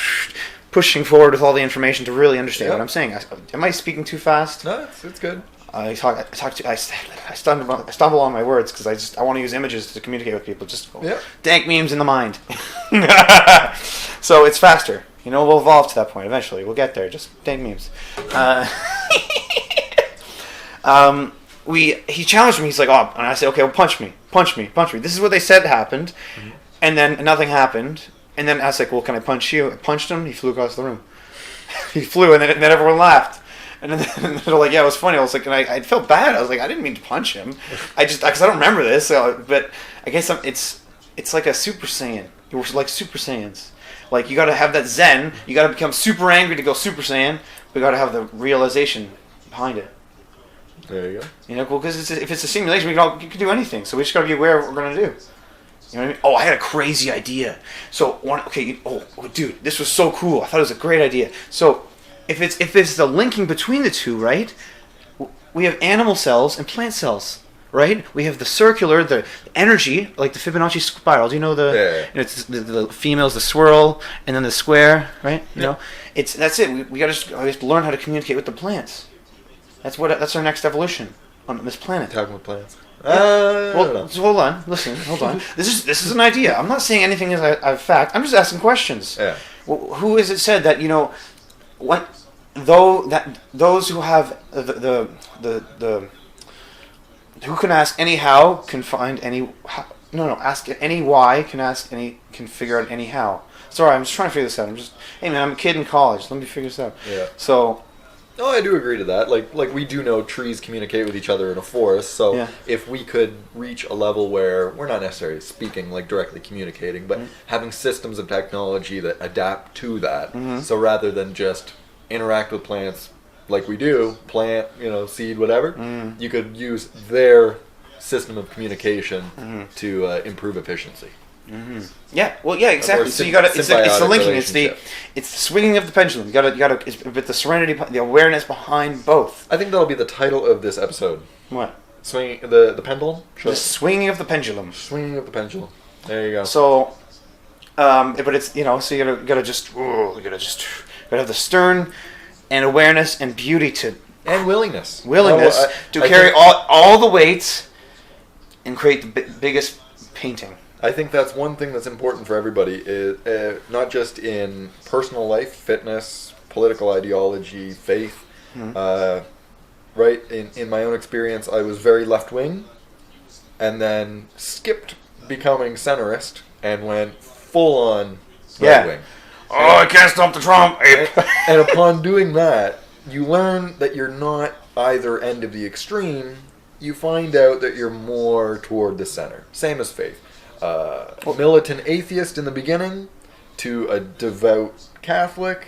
pushing forward with all the information to really understand what I'm saying. Am I speaking too fast? No, it's good. I stumble on my words because I want to use images to communicate with people. Just dank memes in the mind. So it's faster. We'll evolve to that point eventually. We'll get there. Just dank memes. He challenged me. He's like, and I said, okay, well, punch me. This is what they said happened, and then nothing happened. And then I was like, well, can I punch you? I punched him. He flew across the room. He flew, and then everyone laughed. And then they're like, yeah, it was funny. I was like, and I felt bad. I was like, I didn't mean to punch him. Because I don't remember this. But I guess it's like a Super Saiyan. We're like Super Saiyans. Like, you got to have that Zen. You got to become super angry to go Super Saiyan. But you got to have the realization behind it. There you go. You know, well, because if it's a simulation, you can do anything. So we just got to be aware of what we're going to do. You know what I mean? Oh, I had a crazy idea. So, dude, this was so cool. I thought it was a great idea. So, if it's the linking between the two, right? We have animal cells and plant cells, right? We have the circular, the energy, like the Fibonacci spiral. Do you know Yeah. You know, it's the female's the swirl, and then the square, right? You know, that's it. We have to learn how to communicate with the plants. That's our next evolution on this planet. Talking with plants. Well, so hold on. Listen, hold on. This is an idea. I'm not saying anything is a fact. I'm just asking questions. Yeah. Well, who is it said that those who have the who can ask any how can find any how, ask any why can figure out any how. Sorry, I'm just trying to figure this out. Hey man, I'm a kid in college. Let me figure this out. Yeah. So. No, I do agree to that. Like we do know trees communicate with each other in a forest, so if we could reach a level where we're not necessarily speaking, like directly communicating, but having systems of technology that adapt to that, so rather than just interact with plants like we do, plant, seed, whatever, you could use their system of communication to improve efficiency. Yeah, well, yeah, exactly. So you got to. It's the linking. It's the swinging of the pendulum. You got to. It's with the serenity, the awareness behind both. I think that'll be the title of this episode. What? Swinging the pendulum. Sure. The swinging of the pendulum. Swinging of the pendulum. There you go. So, but it's so you gotta have the stern and awareness and beauty and willingness to carry all the weights and create the biggest painting. I think that's one thing that's important for everybody, is not just in personal life, fitness, political ideology, faith. Right? In my own experience, I was very left-wing and then skipped becoming centrist and went full-on right-wing. Oh, I can't stop the Trump. And upon doing that, you learn that you're not either end of the extreme. You find out that you're more toward the center. Same as faith. Militant atheist in the beginning to a devout Catholic,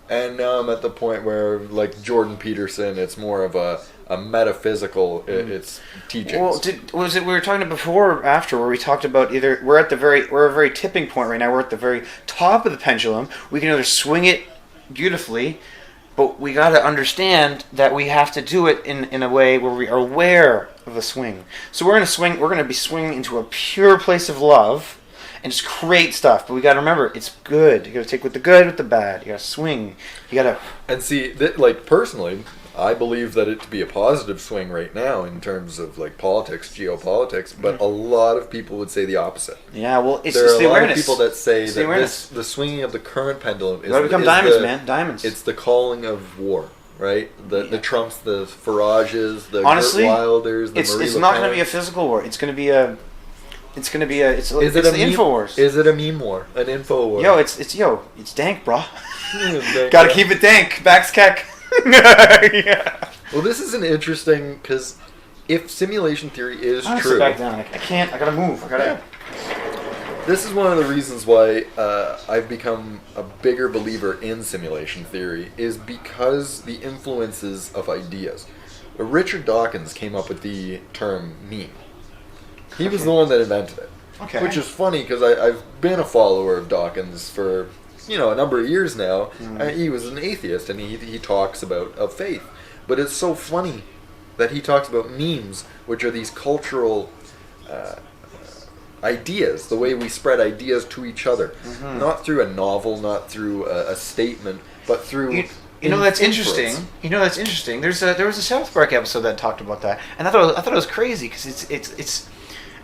and now I'm at the point where, like Jordan Peterson, it's more of a metaphysical it's teachings. Well, we were talking before or after where we talked about we're at a very tipping point right now. We're at the very top of the pendulum. We can either swing it beautifully, but we got to understand that we have to do it in a way where we are aware of the swing. So we're going to be swinging into a pure place of love and just create stuff. But we got to remember, it's good. You got to take with the good, with the bad. You got to swing. You got to. And see, like personally, I believe that it to be a positive swing right now in terms of like politics, geopolitics. But a lot of people would say the opposite. Yeah, well, it's there are the a lot awareness. of people that say it's that the swinging of the current pendulum is. You got to become diamonds, man. Diamonds. It's the calling of war. Right, the Trumps, the Farages, the honestly, Gert Wilders, the it's Marie Le not Pen. going to be a physical war. It's the info wars. Is it a meme war? An info war? It's dank, bro. Got to keep it dank. Backs keck. Yeah. Well, this is an interesting because if simulation theory is true, sit back down. I can't. I gotta move. This is one of the reasons why I've become a bigger believer in simulation theory, is because the influences of ideas. Richard Dawkins came up with the term meme. He was the one that invented it. Okay. Which is funny because I've been a follower of Dawkins for a number of years now. He was an atheist and he talks about faith. But it's so funny that he talks about memes, which are these cultural ideas, the way we spread ideas to each other, not through a novel, not through a statement, but through. That's interesting. That's interesting. There was a South Park episode that talked about that, and I thought it was crazy because it's.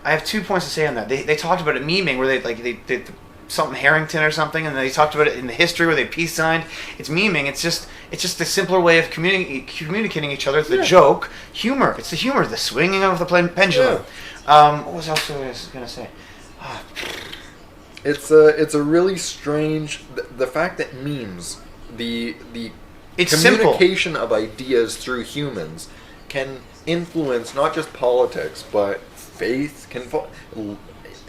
I have 2 points to say on that. They talked about it memeing where they something Harrington or something, and they talked about it in the history where they peace signed. It's memeing. It's just a simpler way of communicating each other. It's the joke, humor. It's the humor, the swinging of the pendulum. What was else I was gonna say? It's a really strange the fact that memes, the it's communication simple. of ideas through humans can influence not just politics but faith,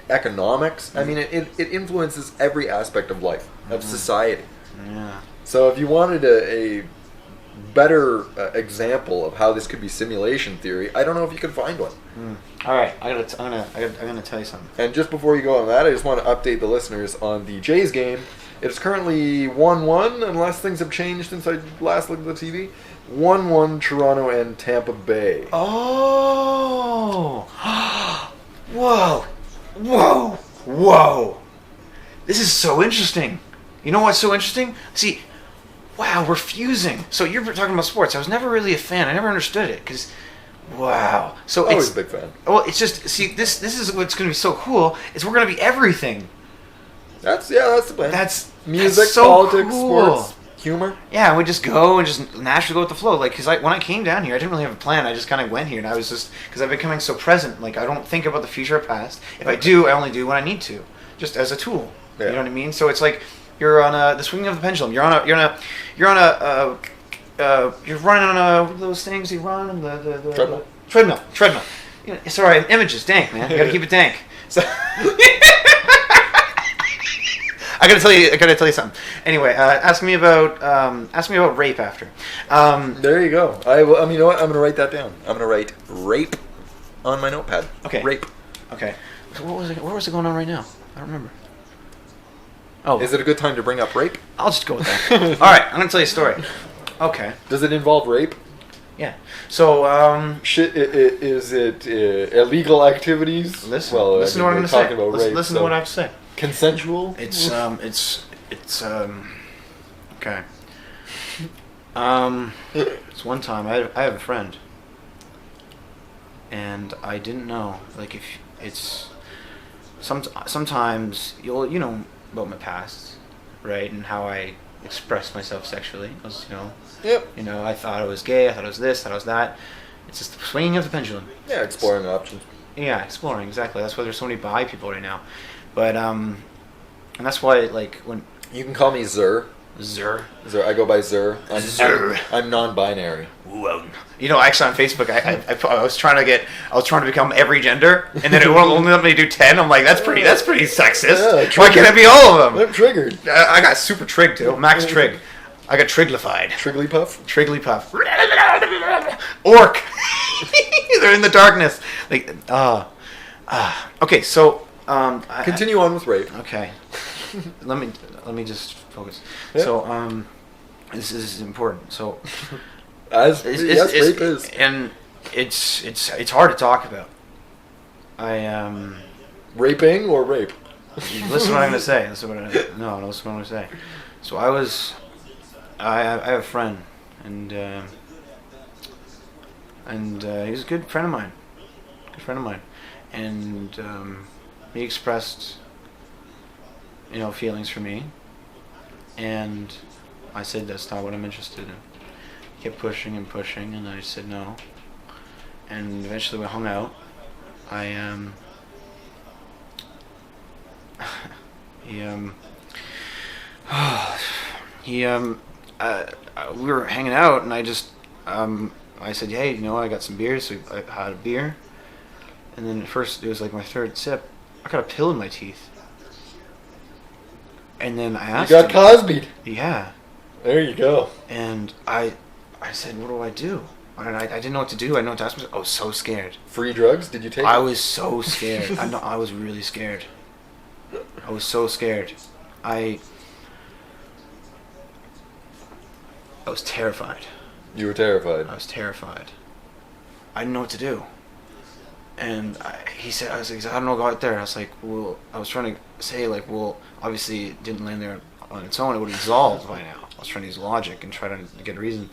economics. I mean, it influences every aspect of life, of society. Yeah. So if you wanted a better example of how this could be simulation theory, I don't know if you can find one. All right, I'm gonna tell you something. And just before you go on that, I just want to update the listeners on the Jays game. It's currently 1-1, unless things have changed since I last looked at the TV. 1-1 Toronto and Tampa Bay. Oh! Whoa! Whoa! Whoa! This is so interesting. You know what's so interesting? See, wow, we're fusing. So you're talking about sports. I was never really a fan. I never understood it because, wow. So I was it's a big fan. well, it's just this is what's going to be so cool. Is we're going to be everything. That's the plan. That's music, so politics, cool. sports, humor. Yeah, we just go and just naturally go with the flow. Like, because when I came down here, I didn't really have a plan. I just kind of went here, and I was just because I'm becoming so present. Like, I don't think about the future or past. If I do, I only do when I need to, just as a tool. Yeah. You know what I mean? So it's like you're on the swinging of the pendulum. You're running on what are those things you run on the treadmill. You know, sorry, images, dank, man. You gotta keep it dank. So. I gotta tell you something. Anyway, ask me about rape after. There you go. You know what? I'm gonna write that down. I'm gonna write rape on my notepad. Okay. Rape. Okay. So where was it going on right now? I don't remember. Oh, Is it a good time to bring up rape? I'll just go with that. All right, I'm gonna tell you a story. Okay. Does it involve rape? Yeah. So Is it illegal activities? listen. Well, Listen to what I'm gonna talking say. about rape, Listen so to what I have to say. Consensual? It's okay. It's one time I have a friend, and I didn't know, like, if it's sometimes you know about my past, right, and how I express myself sexually. I was, Yep. I thought I was gay, I thought I was this, thought I was that. It's just the swinging of the pendulum. Yeah, exploring options. Yeah, exploring, exactly. That's why there's so many bi people right now. But and that's why, like, when You can call me Zur. Zur. Zur. I go by Zur. Zur. I'm non-binary. Actually on Facebook, I was trying to become every gender, and then it won't only let me do 10. I'm like, that's pretty sexist. Yeah, Why can't it be all of them? I'm triggered. I got super trig too, max trig. I got triglified. Trigglypuff? Trigglypuff. Orc. They're in the darkness. Like, okay, so Continue on with rape. Okay. let me just focus. Yeah. So this is important. So Rape is. and it's hard to talk about. Raping or rape? Listen to what I'm gonna say. Listen to what I'm gonna say. So I have a friend, and he's a good friend of mine, and he expressed, feelings for me, and I said that's not what I'm interested in. He kept pushing, and I said no, and eventually we hung out. We were hanging out, and I said, hey, I got some beer, so I had a beer, and then at first it was like my third sip, I got a pill in my teeth, and then I asked You got him, Cosby'd. yeah, There you go. and I said, what do I do? And I didn't know what to do. I didn't know what to ask myself. I was so scared. Free drugs? Did you take I it? was so scared. I was really scared. I was so scared. I was terrified. You were terrified. I was terrified. I didn't know what to do. And he said, I don't know, go out there. And I was like, well, I was trying to say, like, well, obviously it didn't land there on its own. It would have dissolved by now. I was trying to use logic and try to get a reason.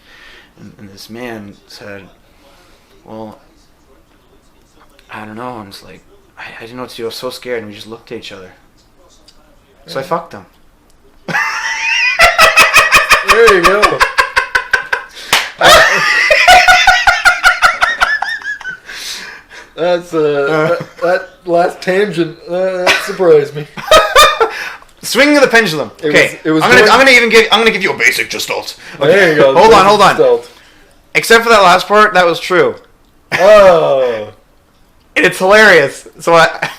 And this man said, well, I don't know. And it's like, I didn't know what to do. I was so scared. And we just looked at each other. So I fucked him. There you go. That's that last tangent that surprised me. Swinging of the pendulum. Okay, It was I'm gonna give you a basic gestalt. Okay. There you go. Hold on. Stealth. Except for that last part, that was true. Oh. And it's hilarious. So I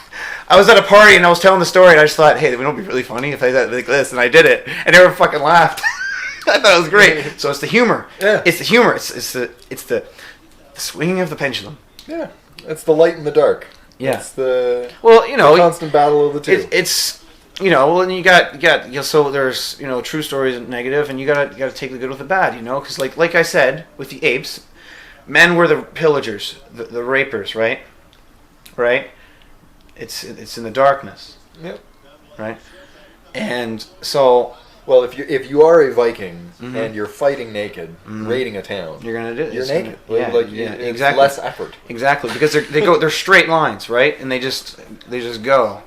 was at a party and I was telling the story and I just thought, hey, it would be really funny if I did like this, and I did it, and everyone fucking laughed. I thought it was great. So it's the humor. Yeah. It's the humor. It's the swinging of the pendulum. Yeah. It's the light and the dark. Yeah. It's the the constant battle of the two. It's well, and you got so there's true stories and negative, and you gotta take the good with the bad, because like I said with the apes, men were the pillagers, the rapers, right? It's in the darkness. Yep. Right. And so, well, if you are a Viking and you're fighting naked, raiding a town, you're gonna do it. You're naked. It's exactly. less effort. Exactly, because they're straight lines, right? And they just go,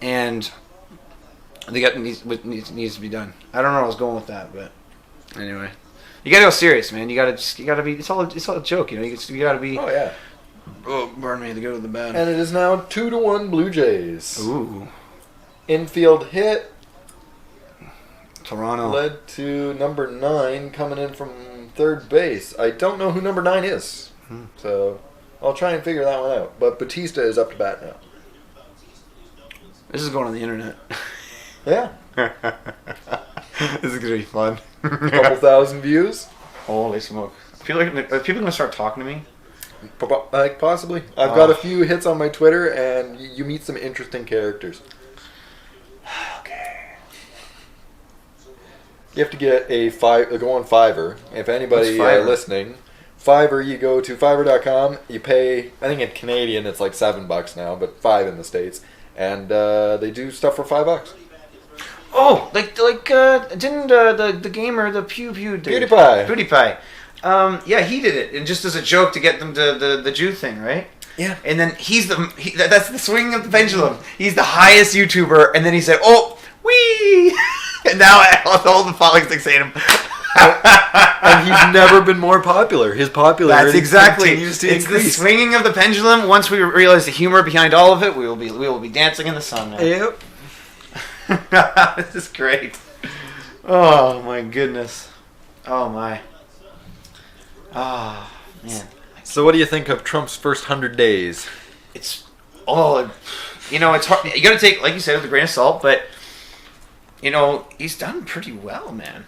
and they got needs to be done. I don't know where I was going with that, but anyway, you gotta go serious, man. You gotta be. It's all a joke, You gotta be. Oh yeah. Oh, burn me, the good or the bad. And it is now 2-1 Blue Jays. Ooh. Infield hit. Toronto. Led to number 9 coming in from third base. I don't know who number 9 is. So I'll try and figure that one out. But Batista is up to bat now. This is going on the internet. Yeah. This is going to be fun. A couple thousand views. Holy smoke. Are people going to start talking to me? Possibly. I've got a few hits on my Twitter, and you meet some interesting characters. Okay. You have to get go on Fiverr. If anybody Fiverr? listening, Fiverr, you go to Fiverr.com, you pay, I think in Canadian it's like $7 now, but $5 in the States, and they do stuff for $5. Oh, didn't the gamer, the Pew did PewDiePie. PewDiePie. Yeah, he did it, and just as a joke to get them to the Jew thing, right? Yeah. And then that's the swinging of the pendulum. He's the highest YouTuber, and then he said, "Oh, wee!" And now all the followers fixate him. And he's never been more popular. His popularity continues to It's increase. the swinging of the pendulum. Once we realize the humor behind all of it, we will be dancing in the sun now. Yep. This is great. Oh my goodness. Oh my. Oh man. So what do you think of Trump's first 100 days? It's it's hard. You got to take, like you said, with a grain of salt, but he's done pretty well, man.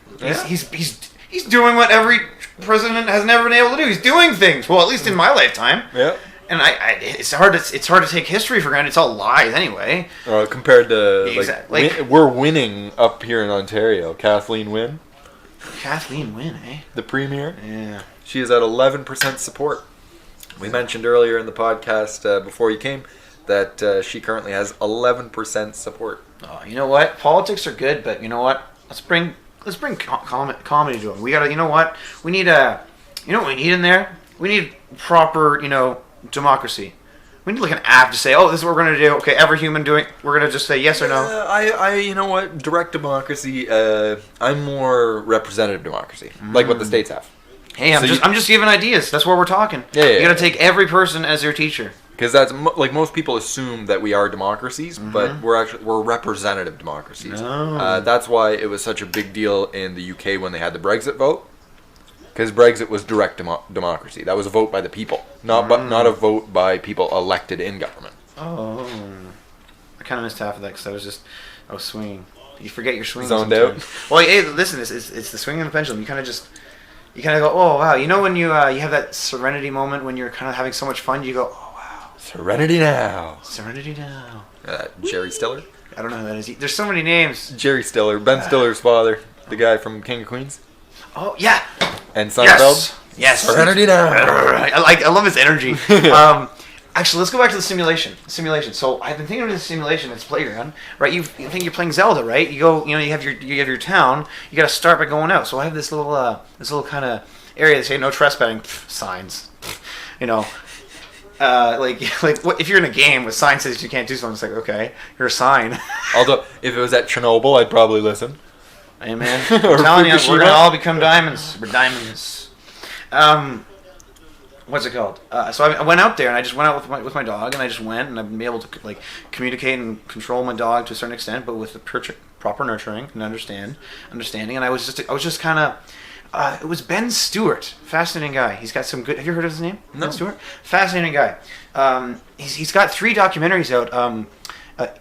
He's doing what every president has never been able to do. He's doing things. Well, at least in my lifetime. Yeah. And it's hard to take history for granted. It's all lies anyway. Compared to Exactly. we're winning up here in Ontario. Kathleen Wynne, eh? the premier. Yeah. She is at 11% support. We mentioned earlier in the podcast before you came that she currently has 11% support. Oh, you know what? Politics are good, but you know what? Let's bring comedy to it. We gotta. You know what? We need what we need in there? We need proper, democracy. We need like an app to say, oh, this is what we're gonna do. Okay, every human we're gonna just say yes or no. I you know what? Direct democracy. I'm more representative democracy, like what the states have. Hey, I'm just giving ideas. That's where we're talking. Yeah, you gotta take every person as your teacher. Because that's most people assume that we are democracies, but we're representative democracies. Oh. That's why it was such a big deal in the UK when they had the Brexit vote. Because Brexit was direct democracy. That was a vote by the people, not a vote by people elected in government. Oh, I kind of missed half of that because I was swinging. You forget your swing. Zoned out. Well, hey, listen, it's the swing of the pendulum. You kind of go, oh wow. You know when you have that serenity moment when you're kind of having so much fun, you go, oh wow. Serenity now. Serenity now. Jerry Stiller? I don't know who that is. There's so many names. Jerry Stiller. Ben Stiller's father. The guy from King of Queens. Oh, yeah. And Seinfeld? Yes. Serenity now. I love his energy. Actually, let's go back to the simulation. So I've been thinking of the simulation. It's playground, right? You think you're playing Zelda, right? You go, you have your town. You got to start by going out. So I have this little kind of area that say no trespassing signs. Like what if you're in a game with sign says you can't do something? It's like, okay, you're a sign. Although if it was at Chernobyl, I'd probably listen. Hey man, I'm telling you, we're gonna all become diamonds. We're diamonds. What's it called? So I went out there and I just went out with my dog and I just went and I've been able to like communicate and control my dog to a certain extent, but with the proper nurturing and understanding. And I was just kind of. It was Ben Stewart, fascinating guy. He's got some good. Have you heard of his name? No. Ben Stewart, fascinating guy. He's got 3 documentaries out: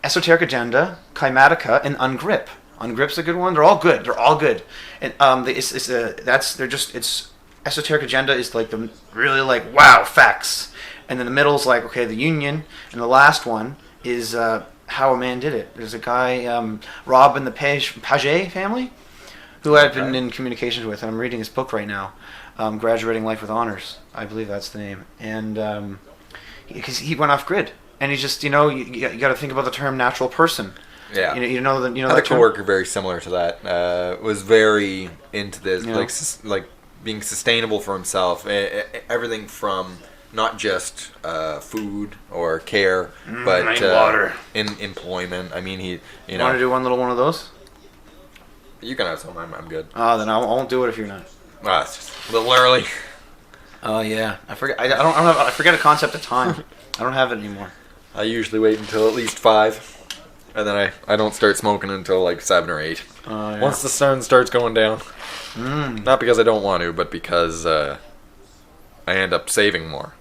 Esoteric Agenda, Climatica, and Ungrip. On Grip's a good one. They're all good. They're all good. And it's esoteric agenda is like the really like wow facts, and then the middle's like okay the union, and the last one is how a man did it. There's a guy Rob and the Paget family, who I've been in communications with, and I'm reading his book right now, Graduating Life with Honors. I believe that's the name, and because he went off grid, and he just you got to think about the term natural person. Yeah, you know I had a that term? coworker very similar to that. Was very into this, like being sustainable for himself. Everything from not just food or care, but water. in employment. I mean, he Want to do one of those? You can have some. I'm good. Oh, then I won't do it if you're not. It's just a little early. Oh yeah, I forget. I forget a concept of time. I don't have it anymore. I usually wait until at least 5. And then I don't start smoking until like 7 or 8. Yeah. Once the sun starts going down. Not because I don't want to, but because I end up saving more.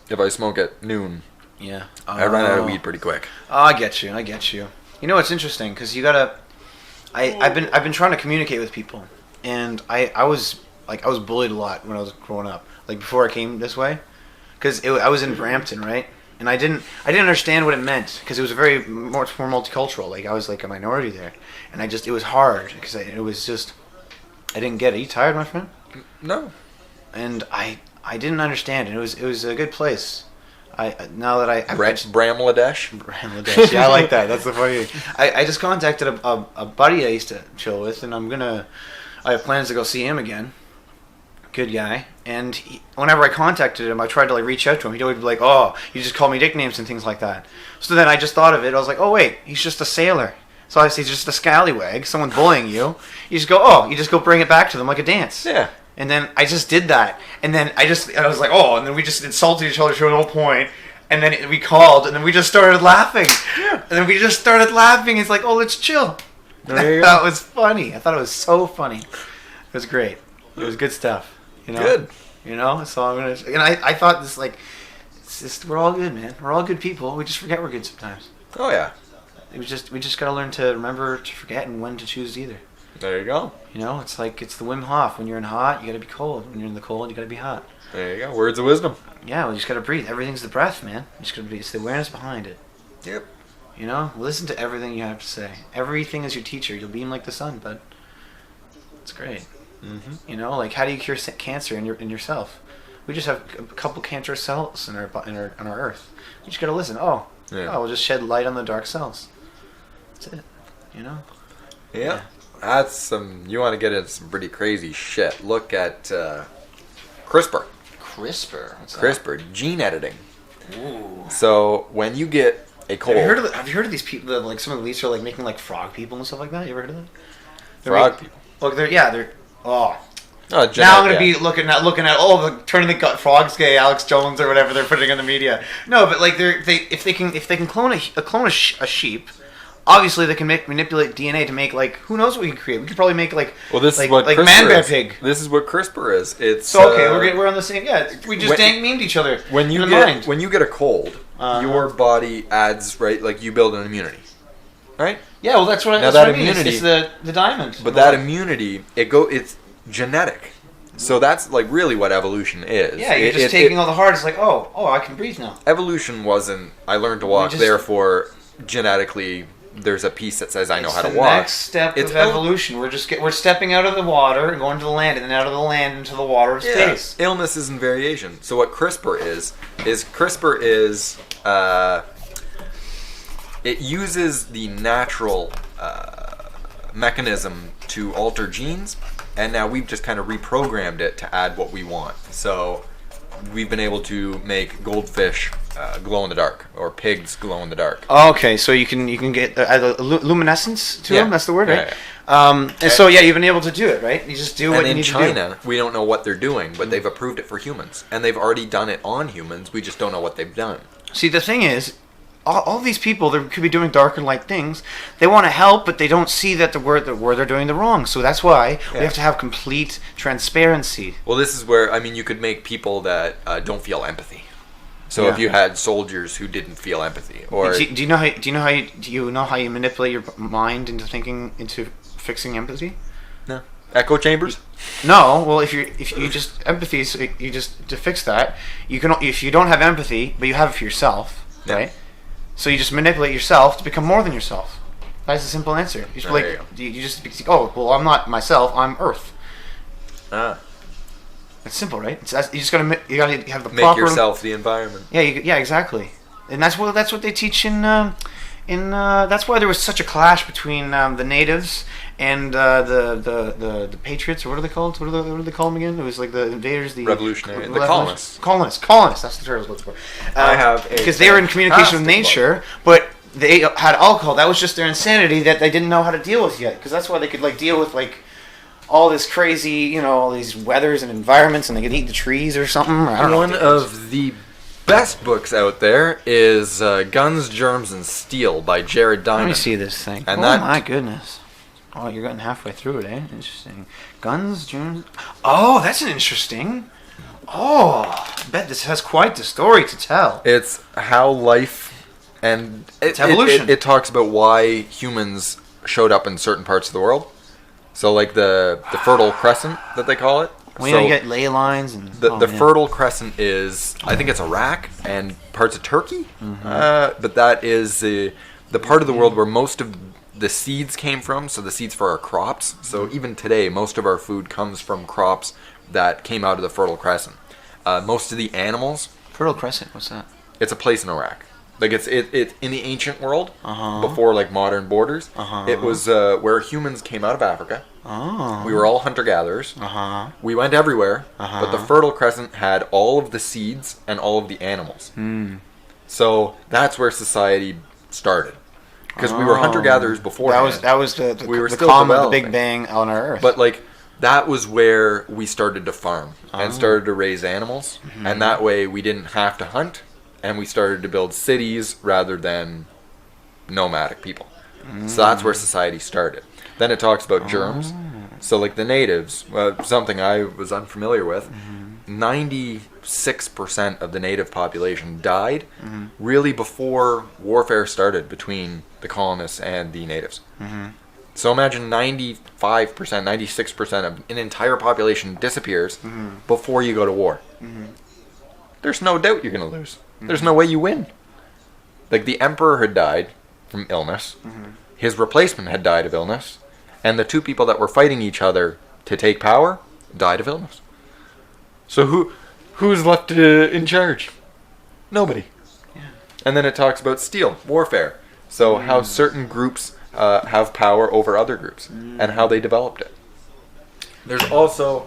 If I smoke at noon, I run out of weed pretty quick. Oh, I get you. You know, it's interesting because you gotta. I've been trying to communicate with people, and I was bullied a lot when I was growing up, like before I came this way, because I was in Brampton, right? And I didn't understand what it meant because it was much more multicultural. Like I was like a minority there, and it was hard because I didn't get it. Are you tired, my friend? No. And I didn't understand, and it was a good place. Bramladesh. Bramladesh. Yeah, I like that. That's the funny. I just contacted a buddy I used to chill with, and I have plans to go see him again. Good guy. And whenever I contacted him, I tried to like reach out to him. He'd always be like, "Oh, you just call me nicknames and things like that." So then I just thought of it. I was like, "Oh wait, he's just a sailor." So I say, "He's just a scallywag, someone bullying you." You just go bring it back to them like a dance. Yeah. And then I just did that, and then I was like, "Oh," and then we just insulted each other to no point. And then we called, and then we just started laughing. Yeah. And then we just started laughing. It's like, "Oh, let's chill." That was funny. I thought it was so funny. It was great. It was good stuff. Good. So I'm gonna. And I thought this like, it's just we're all good, man. We're all good people. We just forget we're good sometimes. Oh yeah. We just gotta learn to remember to forget and when to choose either. There you go. It's like it's the Wim Hof. When you're in hot, you gotta be cold. When you're in the cold, you gotta be hot. There you go. Words of wisdom. Yeah, you just gotta breathe. Everything's the breath, man. You just gotta breathe. It's the awareness behind it. Yep. Listen to everything you have to say. Everything is your teacher. You'll beam like the sun, bud. It's great. Like how do you cure cancer in yourself? We just have a couple cancerous cells in our Earth. You just gotta listen. We'll just shed light on the dark cells. That's it. Yeah. That's some. You want to get into some pretty crazy shit. Look at CRISPR. CRISPR. What's that? CRISPR, gene editing. Ooh. So when you get a cold, have you heard of these people that like some of these are like making like frog people and stuff like that? You ever heard of that? Frog people. Look, they're. Oh. Oh, now I'm gonna be looking at turning the gut frogs gay, Alex Jones or whatever they're putting in the media. No, but like if they can clone a sheep, obviously they can manipulate DNA to make like who knows what we can create. We could probably make like this like, is what like CRISPR man bear is. pig. This is what CRISPR is. It's so okay. We're on the same. Yeah, we just memed each other. When you get a cold, your body adds like you build an immunity, right? Yeah, well that's what I mean. It's the diamond. But that immunity, it's genetic. So that's like really what evolution is. Yeah, you're just taking all the hard. It's like, oh, I can breathe now. Evolution wasn't, I learned to walk, therefore genetically there's a piece that says I know how to walk. It's the next step of evolution. We're stepping out of the water and going to the land, and then out of the land into the water of space. Illnesses and variation. So what CRISPR is it uses the natural mechanism to alter genes, and now we've just kind of reprogrammed it to add what we want. So we've been able to make goldfish glow in the dark, or pigs glow in the dark. Okay, so you can get luminescence to them. That's the word, right? Yeah. And so you've been able to do it, right? You just do what you need to do. And in China, we don't know what they're doing, but they've approved it for humans, and they've already done it on humans. We just don't know what they've done. See, the thing is, all these people that could be doing dark and light things, they want to help, but they don't see that where they're doing the wrong. So that's why we have to have complete transparency. Well, this is where you could make people that don't feel empathy. So if Yeah. you had soldiers who didn't feel empathy, or Do you know how you manipulate your mind into fixing empathy? no echo chambers. No, well, if you just empathy, so you just to fix that, you can if you don't have empathy, but you have it for yourself, Yeah. right? So you just manipulate yourself to become more than yourself. That's the simple answer. You just There you just I'm not myself. I'm Earth. Ah, It's simple, right? You just you gotta have the make proper yourself the environment. Yeah, yeah, exactly. And that's what they teach in that's why there was such a clash between the natives and the patriots, or what are they called? What do they call them again? It was like the invaders, the Revolutionary, the colonists. Colonists. That's the term I was looking for. I have a because they were in communication with fantastic nature, but they had alcohol. That was just their insanity that they didn't know how to deal with yet. Because that's why they could deal with all this crazy, all these weathers and environments, and they could eat the trees or something. I don't know. One of the best books out there is Guns, Germs, and Steel by Jared Diamond. Let me see this thing. And my goodness. Oh, you're getting halfway through it, eh? Interesting. Guns, germs. Oh, that's an interesting. Oh, I bet this has quite the story to tell. It's how life and It's evolution. It talks about why humans showed up in certain parts of the world. So like the Fertile Crescent that they call it. We So get ley lines and the Fertile Crescent is, I think it's Iraq and parts of Turkey. But that is the part of the world where most of the seeds came from. So the seeds for our crops. So even today, most of our food comes from crops that came out of the Fertile Crescent. Most of the animals. Fertile Crescent. What's that? It's a place in Iraq. Like it's in the ancient world Uh-huh. before modern borders. Uh-huh. It was where humans came out of Africa. Oh. We were all hunter gatherers. Uh-huh. We went everywhere, Uh-huh. but the Fertile Crescent had all of the seeds and all of the animals. So that's where society started. Because we were hunter gatherers before. That was the We were the still calm of the Big developing. Bang on our Earth. But that was where we started to farm and started to raise animals, and that way we didn't have to hunt, and we started to build cities rather than nomadic people. So that's where society started. Then it talks about germs. So the natives, something I was unfamiliar with, 96% of the native population died really before warfare started between the colonists and the natives. So imagine 95%, 96% of an entire population disappears before you go to war. There's no doubt you're going to lose. There's no way you win. The emperor had died from illness. His replacement had died of illness. And the two people that were fighting each other to take power died of illness. So who's left in charge? Nobody. Yeah. And then it talks about steel, warfare. So how certain groups have power over other groups and how they developed it. There's also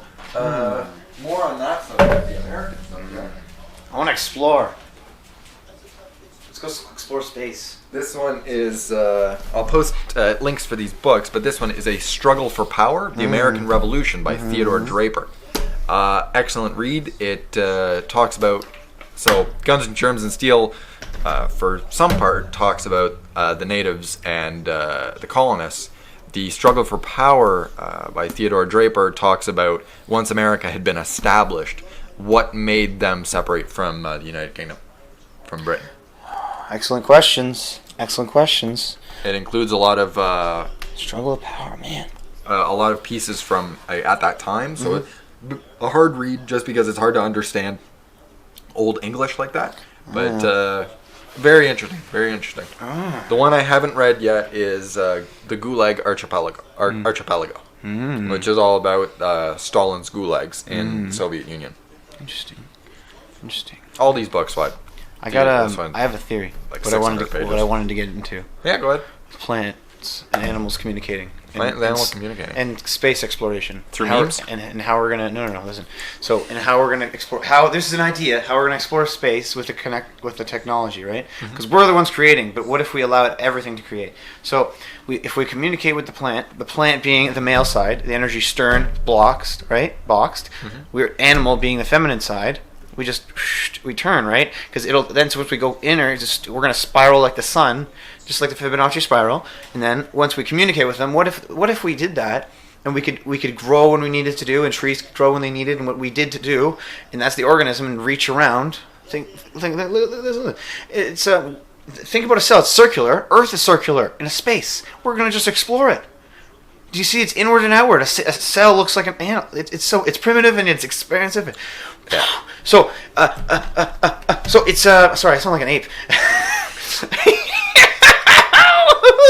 more on that subject, the American subject. I want to explore. Let's go explore space. This one is, I'll post links for these books, but this one is A Struggle for Power, The American Revolution by Theodore Draper. Excellent read. It talks about, Guns and Germs and Steel, for some part, talks about the natives and the colonists. The Struggle for Power by Theodore Draper talks about once America had been established, what made them separate from the United Kingdom, from Britain. Excellent questions. Excellent questions. It includes a lot of Struggle of power, man. a lot of pieces from at that time. So a hard read just because it's hard to understand Old English like that. But very interesting. Very interesting. The one I haven't read yet is the Gulag Archipelago, which is all about Stalin's gulags in Soviet Union. Interesting. Interesting. All these books, what? I this one, have a theory. like what I 600 pages. what I wanted to get into. Yeah, go ahead. Plants and animals communicating. Plants and animals communicating. And space exploration. Through how, memes? and how we're gonna listen. So and how we're gonna explore this is an idea, how we're gonna explore space with the technology, right? Because we're the ones creating, but what if we allow everything to create? So if we communicate with the plant being the male side, the energy stern, boxed. We're animal being the feminine side. We turn, right? Because so once we go inner, we're gonna spiral like the sun, just like the Fibonacci spiral. And then once we communicate with them, what if we did that, and we could grow when we needed to do, and trees could grow when they needed, and what we did to do, and that's the organism, and reach around It's think about a cell. It's circular. Earth is circular in a space. We're gonna just explore it. Do you see? It's inward and outward. A cell looks like an animal. It's primitive and it's expansive. Yeah. So it's sorry, I sound like an ape.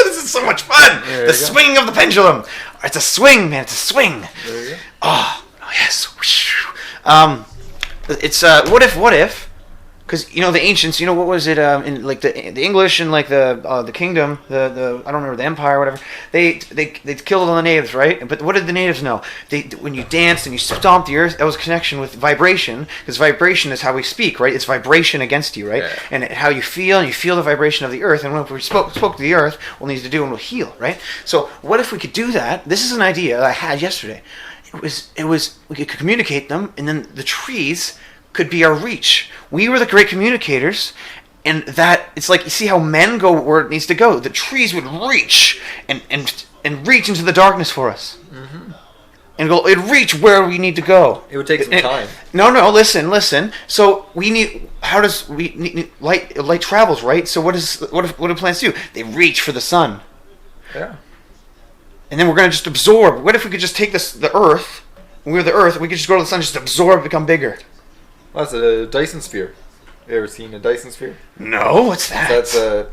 This is so much fun. The swinging of the pendulum. It's a swing, man. It's a swing. There you go. Oh yes. It's what if? Because the ancients, what was it in like the English and like the kingdom, the I don't remember, the empire, or whatever. They killed all the natives, right? But what did the natives know? When you danced and you stomped the earth, that was a connection with vibration, because vibration is how we speak, right? It's vibration against you, right? Yeah. And how you feel the vibration of the earth. And when we spoke to the earth, we'll need to do and we'll heal, right? So what if we could do that? This is an idea that I had yesterday. It was we could communicate them, and then the trees could be our reach. We were the great communicators, and that it's like, you see how men go where it needs to go. The trees would reach and reach into the darkness for us, and go. It'd reach where we need to go. It would take some time. No, listen. So we need. How does we need light? Light travels, right? So what do plants do? They reach for the sun. Yeah. And then we're going to just absorb. What if we could just take the Earth? When we're the Earth, we could just go to the sun, just absorb, become bigger. Well, that's a Dyson sphere. You ever seen a Dyson sphere? No, what's that? That's a...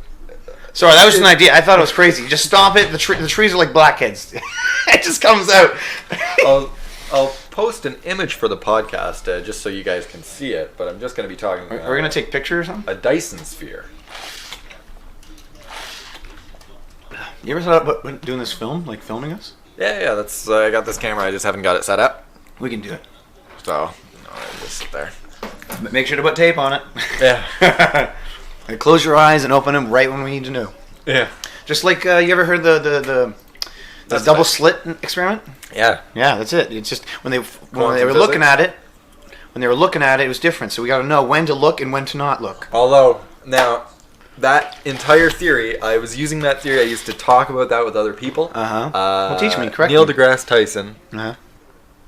Sorry, that was an idea. I thought it was crazy. You just stomp it. The trees are like blackheads. It just comes out. I'll post an image for the podcast just so you guys can see it, but I'm just going to be talking about... We're going to take pictures or something? A Dyson sphere. You ever thought about doing this filming us? Yeah, that's... I got this camera, I just haven't got it set up. We can do it. So, I'll just sit there. Make sure to put tape on it. Yeah. And close your eyes and open them right when we need to know. Yeah. Just like, you ever heard the double slit experiment? Yeah. Yeah, that's it. It's just when they were looking at it, it was different. So we got to know when to look and when to not look. Although, now, that entire theory, I was using that theory, I used to talk about that with other people. Well, teach me, correct Neil me. deGrasse Tyson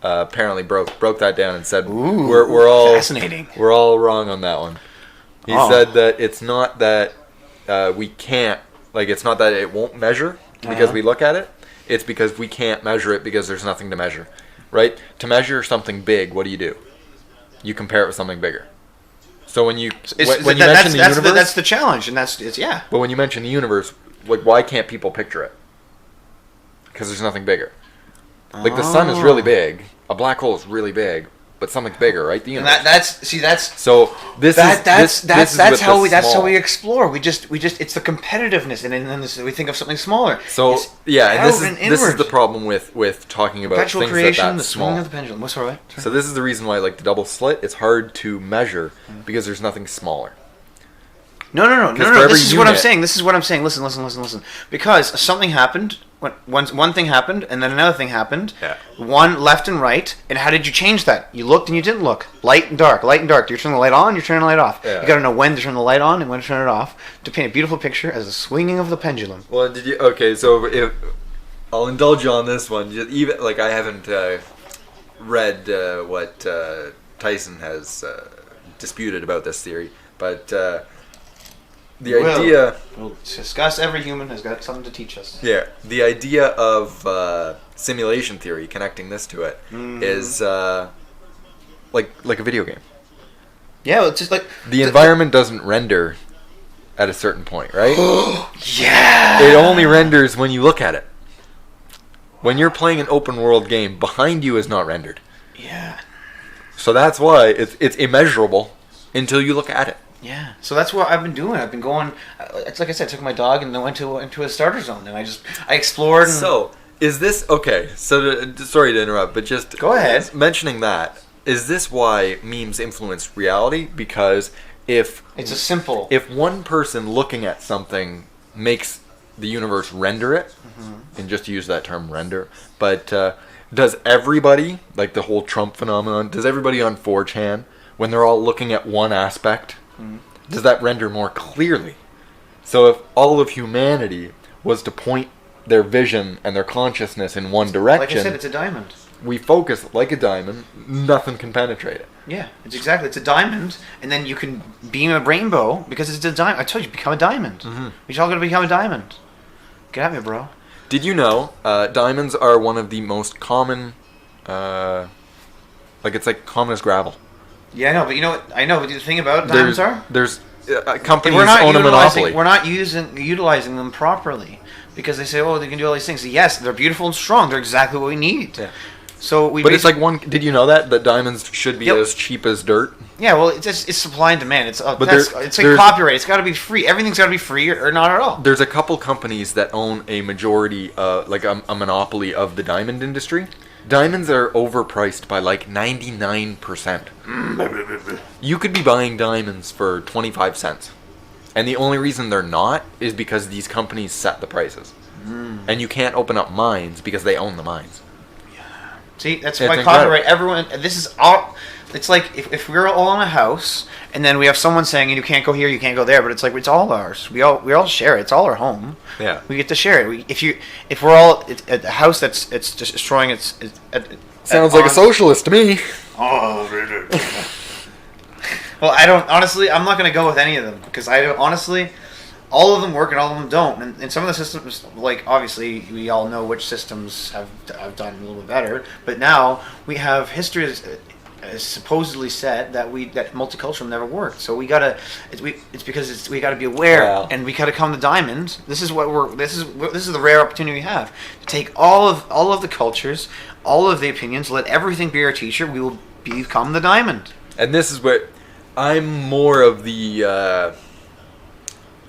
apparently broke that down and said, we're all fascinating. We're all wrong on that one. He said that it's not that we can't, like, it's not that it won't measure because we look at it. It's because we can't measure it because there's nothing to measure, right? To measure something big, what do? You compare it with something bigger. So when you mention the universe, that's the challenge, and it's. But when you mention the universe, like, why can't people picture it? Because there's nothing bigger. Like, the sun is really big, a black hole is really big, but something's bigger, right? The universe. That's how we explore. We just it's the competitiveness, and then we think of something smaller. So it's and this is the problem with talking about perpetual things creation, that's the small. swing of the pendulum. What's right? So this is the reason why, like, the double slit, it's hard to measure because there's nothing smaller. No. This is what I'm saying. Listen. Because something happened. One thing happened, and then another thing happened. Yeah. One left and right. And how did you change that? You looked and you didn't look. Light and dark. Do you turn the light on? You turn the light off. Yeah. You got to know when to turn the light on and when to turn it off to paint a beautiful picture as the swinging of the pendulum. Well, did you? Okay, so if I'll indulge you on this one. Even like, I haven't read what Tyson has disputed about this theory, but. We'll discuss. Every human has got something to teach us. Yeah, the idea of simulation theory, connecting this to it, is like a video game. Yeah, it's just like the environment doesn't render at a certain point, right? Yeah. It only renders when you look at it. When you're playing an open world game, behind you is not rendered. Yeah. So that's why it's immeasurable until you look at it. Yeah, so that's what I've been doing. I've been going. It's like I said, I took my dog and then went into a starter zone, and I explored. And so is this okay? So sorry to interrupt, but just go ahead. Mentioning that, is this why memes influence reality? Because if one person looking at something makes the universe render it, and just to use that term render, but does everybody, like the whole Trump phenomenon, does everybody on 4chan, when they're all looking at one aspect, does that render more clearly? So if all of humanity was to point their vision and their consciousness in one direction... Like I said, it's a diamond. we focus like a diamond, nothing can penetrate it. Yeah, it's a diamond, and then you can beam a rainbow because it's a diamond. I told you, become a diamond. Mm-hmm. We're all gonna become a diamond. Get at me, bro. Did you know diamonds are one of the most common, it's like common as gravel. Yeah, I know, but you know what? I know, but the thing about diamonds There's companies we're not own a monopoly. We're not utilizing them properly because they say, oh, they can do all these things. Yes, they're beautiful and strong. They're exactly what we need. Yeah. So we. But it's like one. Did you know that diamonds should be Yep. as cheap as dirt? Yeah, well, it's supply and demand. It's But it's like copyright. It's got to be free. Everything's got to be free or not at all. There's a couple companies that own a majority, like a monopoly of the diamond industry. Diamonds are overpriced by like 99%. You could be buying diamonds for 25 cents. And the only reason they're not is because these companies set the prices. And you can't open up mines because they own the mines. See, that's It's why incredible. copyright. Everyone, this is all. It's like if we're all in a house and then we have someone saying you can't go here, you can't go there, but it's like it's all ours. We all share it. It's all our home. Yeah. We get to share it. If we're all at a house that's just destroying its Sounds like a socialist to me. Oh. Well, I don't honestly. I'm not going to go with any of them because I don't honestly. All of them work and all of them don't. And some of the systems, like obviously, we all know which systems have done a little bit better. But now we have history has supposedly said that multicultural never worked. So we gotta. It's because we gotta be aware and we gotta come to diamond. This is the rare opportunity we have to take all of the cultures, all of the opinions, let everything be our teacher. We will become the diamond. And this is what I'm more of the.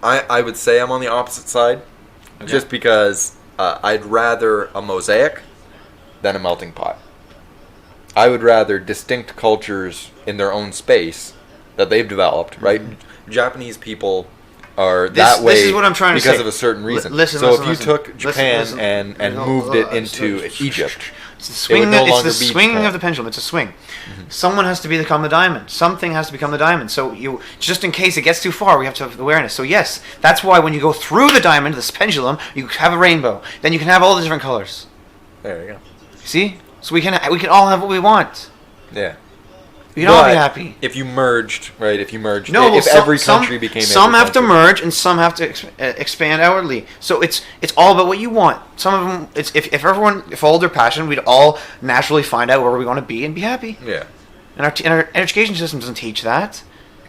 I would say I'm on the opposite side, just because I'd rather a mosaic than a melting pot. I would rather distinct cultures in their own space that they've developed, right? Japanese people are that way this is what I'm trying to because say. of a certain reason. Listen, so listen, if you listen. took Japan and moved it into Egypt, It's it would no it's longer the be swinging Japan. of the pendulum. It's a swing. Someone has to become the diamond. Something has to become the diamond. So just in case it gets too far, we have to have awareness. So yes, that's why when you go through the diamond, this pendulum, you have a rainbow. Then you can have all the different colors. There you go. See? So we can all have what we want. Yeah. We can all be happy. If you merged, right? If No, if every country became some every have to country. merge and some have to expand outwardly. So it's all about what you want. Some of them, it's if everyone followed their passion, we'd all naturally find out where we want to be and be happy. Yeah. And our education system doesn't teach that.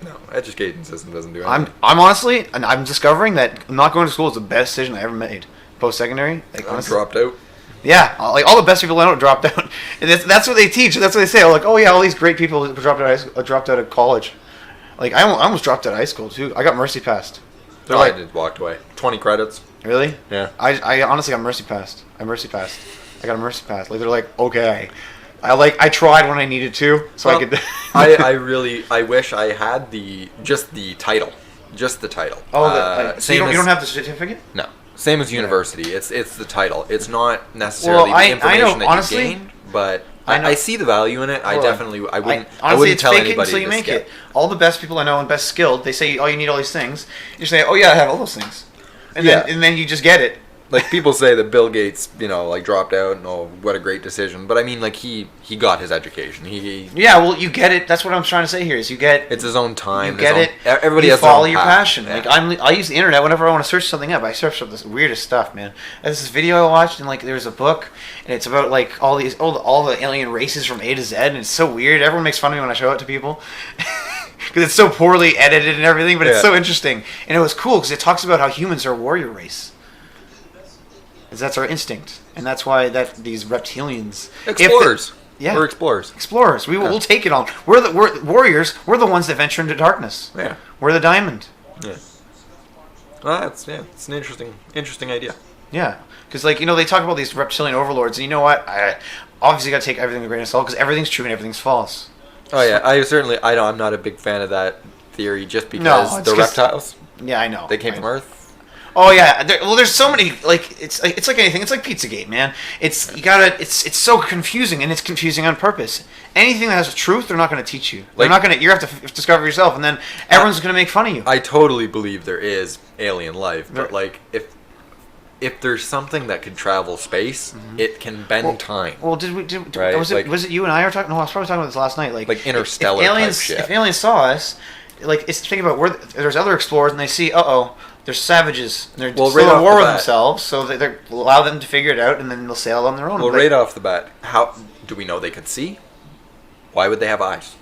No, education system doesn't do anything. I'm honestly, and I'm discovering that not going to school is the best decision I ever made. Post secondary, like I'm honestly. dropped out. Yeah, like all the best people I know dropped out. And that's what they teach. That's what they say. Like, oh yeah, all these great people who dropped out of college. Like I almost dropped out of high school too. I got mercy passed. They're I like, just walked away. 20 credits. really? Yeah. I honestly got mercy passed. I got a mercy pass. Like they're like, okay. I tried when I needed to, so I could. I wish I had just the title. Oh, so you don't have the certificate? No. Same as university. It's the title. It's not necessarily Well, the information I know, that honestly, you gained, but I know. I see the value in it. I wouldn't Honestly, it's tell fake it anybody until you to make skip. it. All the best people I know and best skilled, they say, oh, you need all these things. You say, oh yeah, I have all those things, and then you just get it. Like people say that Bill Gates, dropped out and what a great decision. But I mean, like he got his education. Yeah, well, you get it. That's what I'm trying to say here. Is you get it's his own time. you get it. Everybody you has their follow own your path. passion. Yeah. Like I use the internet whenever I want to search something up. I search up this weirdest stuff, man. There's this video I watched, and like there's a book, and it's about like all the alien races from A to Z, and it's so weird. Everyone makes fun of me when I show it to people. Because it's so poorly edited and everything, but it's so interesting. And it was cool because it talks about how humans are a warrior race. Because that's our instinct. And that's why these reptilians... Explorers. Yeah. We're explorers. Explorers. We'll take it on. We're warriors. We're the ones that venture into darkness. Yeah. We're the diamond. Yeah. Well, it's an interesting idea. Yeah. Because, they talk about these reptilian overlords, and you know what? I obviously got to take everything with a grain of salt, because everything's true and everything's false. Oh yeah, I'm not a big fan of that theory just because No, the reptiles, Yeah, I know. they came from Earth. Oh yeah, there's so many it's like anything. It's like Pizzagate, man. It's so confusing, and it's confusing on purpose. Anything that has a truth, they're not going to teach you. They're not going to. You have to discover yourself, and then everyone's going to make fun of you. I totally believe there is alien life, but if there's something that could travel space, it can bend time. Well, Right, was it you and I were talking? No, I was probably talking about this last night. Like interstellar if aliens, type shit. If aliens saw us, like it's think about where there's other explorers and they see, there's savages and they're Well, still right at war off the with bat. themselves, so they allow them to figure it out and then they'll sail on their own. Well, Like, right off the bat, how do we know they could see? Why would they have eyes?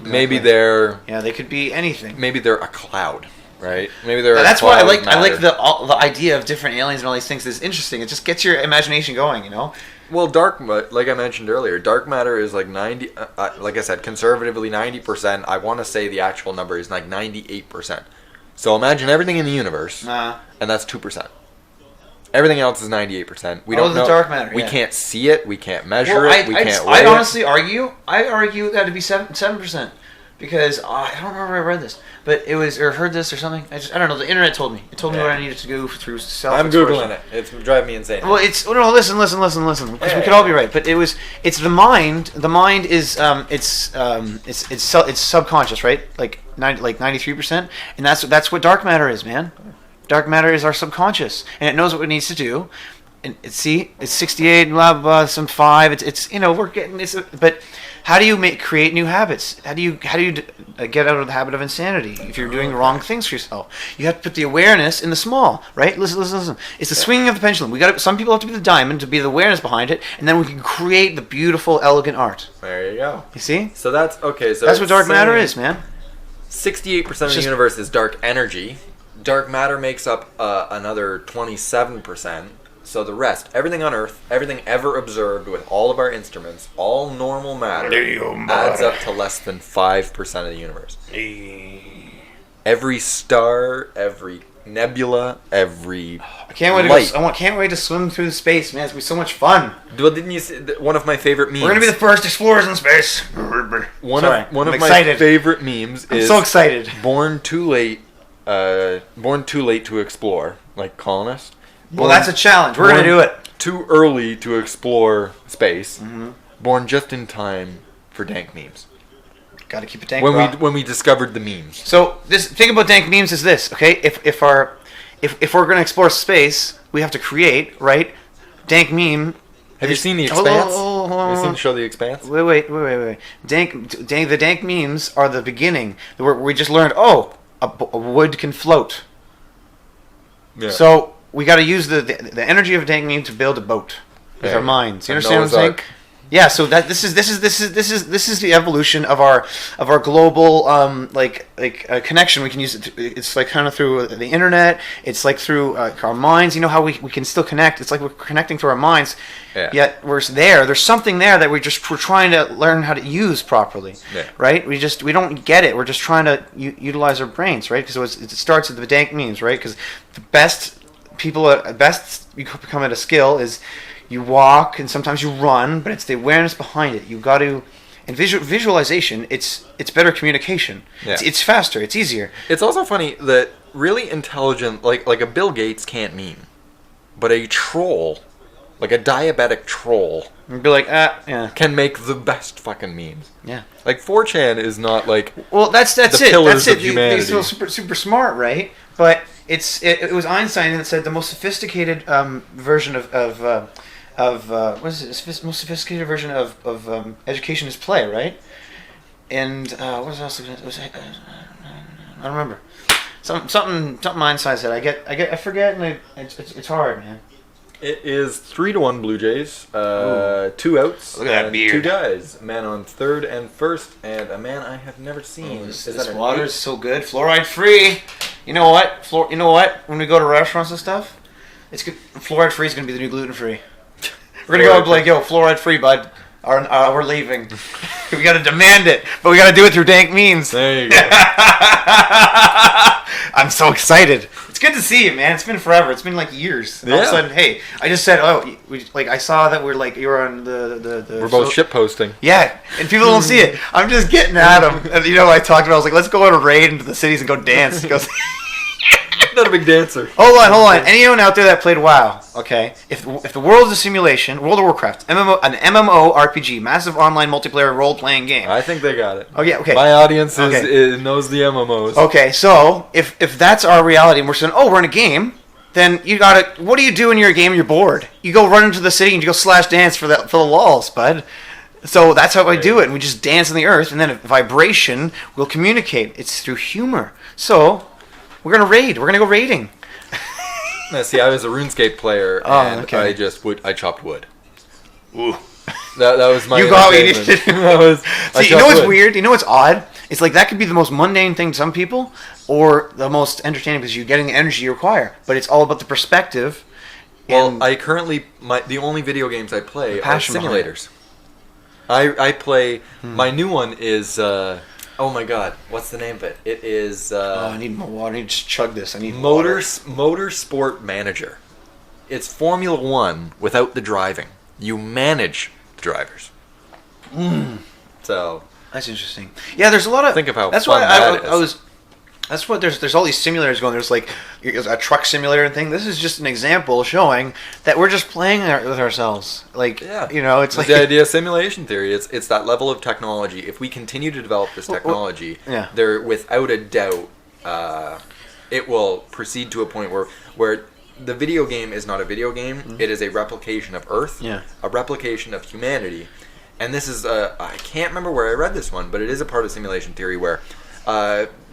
Maybe yeah, they could be anything. maybe they're a cloud, right? Maybe they're. That's a why cloud of I like matter. the idea of different aliens and all these things. It's interesting. It just gets your imagination going, you know. Well, like I mentioned earlier, dark matter is like 90. Like I said, conservatively 90%. I want to say the actual number is like 98%. So imagine everything in the universe, and that's 2%. Everything else is 98%. We don't the know. dark matter. We Yeah. can't see it. We can't measure Well, it. We can't weigh I it. honestly argue. I argue that it'd be 7%, because I don't remember where I read this, but it was or heard this or something. I don't know. The internet told me. It told me Yeah. what I needed to go through self. I'm googling it. It's driving me insane. Well, no. Listen. Because we could Yeah. all be right, but it's the mind. The mind is it's subconscious, right? Like 93%, and that's what dark matter is, man. Dark matter is our subconscious, and it knows what it needs to do. And it's 68, blah blah, blah, some 5. It's we're getting this, but how do you create new habits? How do you get out of the habit of insanity if you're doing wrong things for yourself? You have to put the awareness in the small, right? Listen. It's the swinging of the pendulum. Some people have to be the diamond to be the awareness behind it, and then we can create the beautiful, elegant art. There you go. You see? So that's okay. So That's what it's dark matter saying is, man. 68% of the universe is dark energy. Dark matter makes up another 27%. So the rest, everything on Earth, everything ever observed with all of our instruments, all normal matter, adds up to less than 5% of the universe. Every star, every nebula, every I can't wait light. to can't wait to swim through space, man. It's gonna be so much fun. Well, didn't you see one of my favorite memes? We're gonna be the first explorers in space. one Sorry, of I'm my excited. favorite memes I'm is so excited. born too late to explore, like colonists. Well, that's a challenge. We're gonna do it. Too early to explore space. Mm-hmm. Born just in time for dank memes. Got to keep a tank. When we discovered the memes. So this thing about dank memes is this, okay? If we're gonna explore space, we have to create, right? Dank meme. Have you seen The Hold Expanse? on. Have you seen the show The Expanse? Wait. The dank memes are the beginning. We just learned. A wood can float. Yeah. So we got to use the energy of a dank meme to build a boat with our minds. You And understand what I'm Noah's saying? Ark. Yeah. So this is the evolution of our global connection. We can use it. It's like kind of through the internet. It's like through our minds. You know how we can still connect. It's like we're connecting through our minds. Yeah. Yet we're there. There's something there that we're trying to learn how to use properly. Yeah. Right? We don't get it. We're just trying to utilize our brains. Right? Because it starts at the dank memes. Right? Because the best you become at a skill is you walk and sometimes you run, but it's the awareness behind it. You got to, and visualization. It's better communication. Yeah. It's faster. It's easier. It's also funny that really intelligent, like a Bill Gates can't meme, but a troll, like a diabetic troll, And be like, yeah, can make the best fucking memes. yeah. Like 4chan is not like Well, that's the it. pillars That's it. of humanity. They feel super smart, right? But it was Einstein that said the most sophisticated version of what is it? The most sophisticated version of education is play, right? And what was else? I don't remember. Something Einstein said. I forget, and it's hard, man. It is 3-1 Blue Jays. 2 outs. Look at that and beard. 2 guys. A man on third and first, and a man I have never seen. This Is that an water eight? is so good, fluoride free. You know what? When we go to restaurants and stuff, it's good. Fluoride free is gonna be the new gluten free. We're gonna go and be like, yo, fluoride free, bud. We're leaving. We gotta demand it, but we gotta do it through dank means. There you go. I'm so excited. It's good to see you, man. It's been forever. It's been like years. And all of a Yeah. sudden, hey, I just said, I saw that you were on the We're both ship posting. Yeah, and people don't see it. I'm just getting at them. And I talked about. I was like, let's go on a raid into the cities and go dance. He goes, Not a big dancer. hold on. Anyone out there that played WoW? Okay, if the world is a simulation, World of Warcraft, an MMO RPG, massive online multiplayer role playing game. I think they got it. Oh yeah, okay. My audience Okay. knows the MMOs. Okay, so if that's our reality, and we're saying, we're in a game, then you gotta. What do you do in your game? You're bored. You go run into the city and you go slash dance for the lulz, bud. So that's how I do it. And we just dance on the earth, and then vibration will communicate. It's through humor. So we're gonna raid. We're gonna go raiding. No, see, I was a RuneScape player, and I chopped wood. Ooh. That was my. You got what you needed to do. See, you know what's wood. weird? You know what's odd? It's like that could be the most mundane thing to some people, or the most entertaining because you're getting the energy you require. But it's all about the perspective. Well, I currently the only video games I play are simulators. I play my new one is oh my god, what's the name of it? It is I need more water. I need to chug this. I need Motorsport Manager. It's Formula 1 without the driving. You manage the drivers. So that's interesting. Yeah, there's a lot of. Think of how that's fun why that is. I was. That's what there's all these simulators going. There's like a truck simulator and thing. This is just an example showing that we're just playing with ourselves. Like it's like the idea of simulation theory. It's that level of technology. If we continue to develop this technology, there without a doubt, it will proceed to a point where the video game is not a video game. Mm-hmm. It is a replication of Earth, a replication of humanity. And this is I can't remember where I read this one, but it is a part of simulation theory where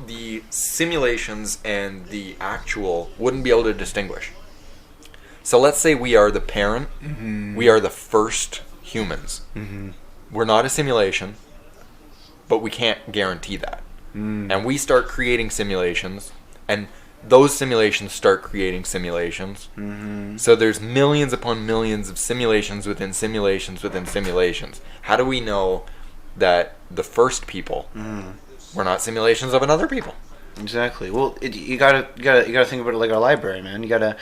the simulations and the actual wouldn't be able to distinguish. So let's say we are the parent. Mm-hmm. We are the first humans. Mm-hmm. We're not a simulation, but we can't guarantee that. Mm. And we start creating simulations, and those simulations start creating simulations. Mm-hmm. So there's millions upon millions of simulations within simulations within simulations. How do we know that the first people were not simulations of another people? Exactly. Well, you gotta think about it like our library, man. You got a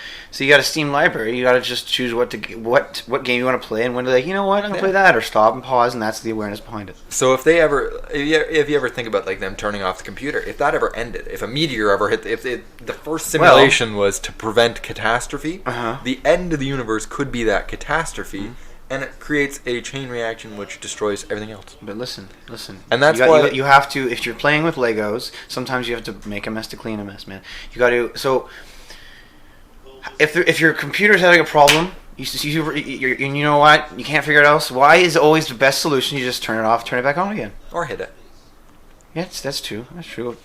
Steam library. You gotta just choose what game you want to play, and when to like, you know what, I'm gonna play that, or stop and pause, and that's the awareness behind it. So if you ever think about like them turning off the computer, if that ever ended, if a meteor ever hit, the first simulation was to prevent catastrophe, the end of the universe could be that catastrophe. Mm-hmm. And it creates a chain reaction which destroys everything else. But listen. And that's why you have to, if you're playing with Legos, sometimes you have to make a mess to clean a mess, man. You got to, so if your computer's having a problem, you know what, you can't figure it out, so why is always the best solution? You just turn it off, turn it back on again. Or hit it. Yeah, that's true. That's true.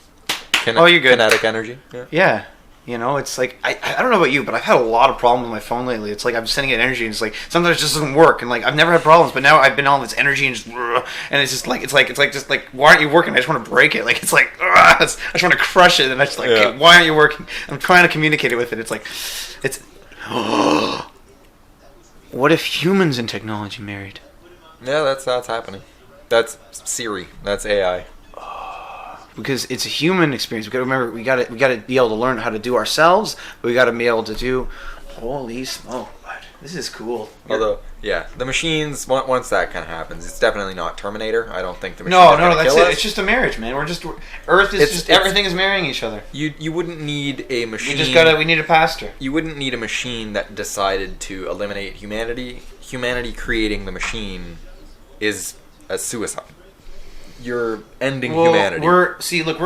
You're good. Kinetic energy. Yeah. You know, it's like, I don't know about you, but I've had a lot of problems with my phone lately. It's like I'm sending it energy, and it's like sometimes it just doesn't work. And like I've never had problems, but now I've been on this energy, and it's just like just like, why aren't you working? I just want to break it. Like I just want to crush it, and I just like, okay, why aren't you working? I'm trying to communicate it with it. It's like, what if humans and technology married? Yeah, that's happening. That's Siri. That's AI. Because it's a human experience. We got to remember. We got to be able to learn how to do ourselves. But we got to be able to do. Holy smoke! This is cool. Although, the machines. Once that kind of happens, it's definitely not Terminator. I don't think the machine. No, that's it. It's just a marriage, man. Earth is everything is marrying each other. You wouldn't need a machine. We need a pastor. You wouldn't need a machine that decided to eliminate humanity. Humanity creating the machine is a suicide. You're ending humanity. We're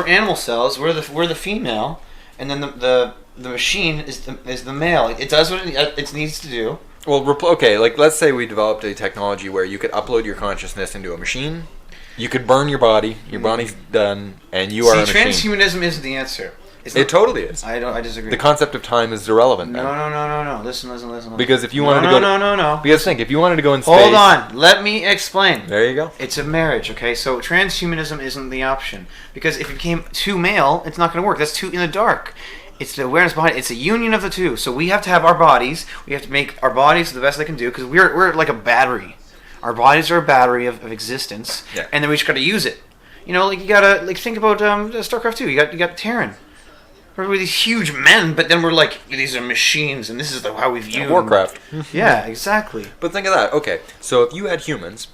animal cells. We're the female, and then the machine is the male. It does what it needs to do. Well, like let's say we developed a technology where you could upload your consciousness into a machine. You could burn your body. Your body's done, and you are a machine. Transhumanism isn't the answer. It totally is. I disagree. The concept of time is irrelevant. No. Listen. Because if you wanted to go... No. Because think, if you wanted to go in space... Hold on. Let me explain. There you go. It's a marriage, okay? So transhumanism isn't the option. Because if it became too male, it's not going to work. That's too in the dark. It's the awareness behind it. It's a union of the two. So we have to have our bodies. We have to make our bodies the best they can do. Because we're like a battery. Our bodies are a battery of existence. Yeah. And then we just got to use it. You know, like you got to... Like think about StarCraft 2. You got Terran. We're these huge men, but then we're like, these are machines, and this is how we view Warcraft. Yeah, exactly. But think of that. Okay, so if you had humans,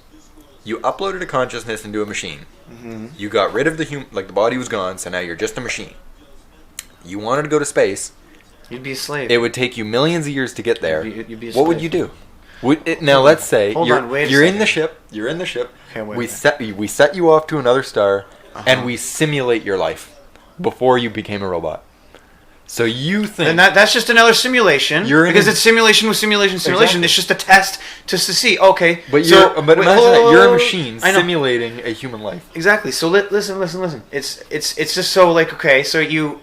you uploaded a consciousness into a machine. Mm-hmm. You got rid of the body was gone, so now you're just a machine. You wanted to go to space. You'd be a slave. It would take you millions of years to get there. You'd be a slave. What would you do? Let's say you're in the ship. You're in the ship. Okay, we set you off to another star, and we simulate your life before you became a robot. So you think... And that's just another simulation. Because it's simulation with simulation. Exactly. It's just a test just to see, okay. But so, but imagine that you're a machine I know. simulating a human life. Exactly. So listen. It's just so like, okay, so the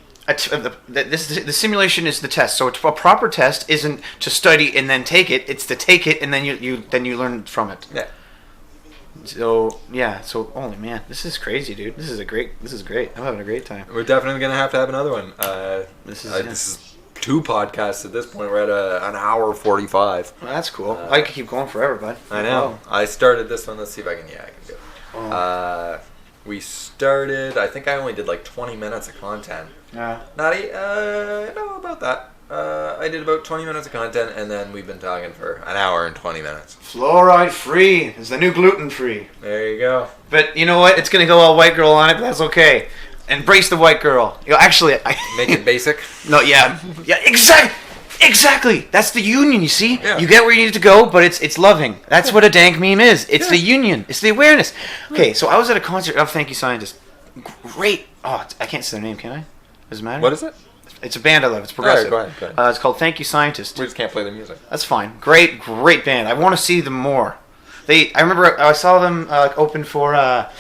simulation is the test. So a proper test isn't to study and then take it. It's to take it and then you learn from it. Yeah. So yeah. So holy man, this is crazy, dude. This is great. I'm having a great time. We're definitely going to have another one. This is 2 podcasts at this point. We're at an hour 45. Well, that's cool. I could keep going forever, bud. I know. I started this one. Let's see if I can. Yeah, I can do it. Oh. We started. I think I only did like 20 minutes of content. Yeah. No, about that. I did about 20 minutes of content, and then we've been talking for an hour and 20 minutes. Fluoride free is the new gluten free. There you go. But you know what? It's gonna go all white girl on it, but that's okay. Embrace the white girl. Actually, Make it basic. No, yeah, exactly. That's the union. You see, Yeah. you get where you need to go, but it's loving. That's what a dank meme is. It's the union. It's the awareness. Okay, so I was at a concert of Thank You Scientist. Great. Oh, I can't say their name, can I? Does it matter? What is it? It's a band I love. It's progressive. All right, go ahead. It's called Thank You Scientist. We just can't play the music. That's fine. Great band. I want to see them more. I remember I saw them open for a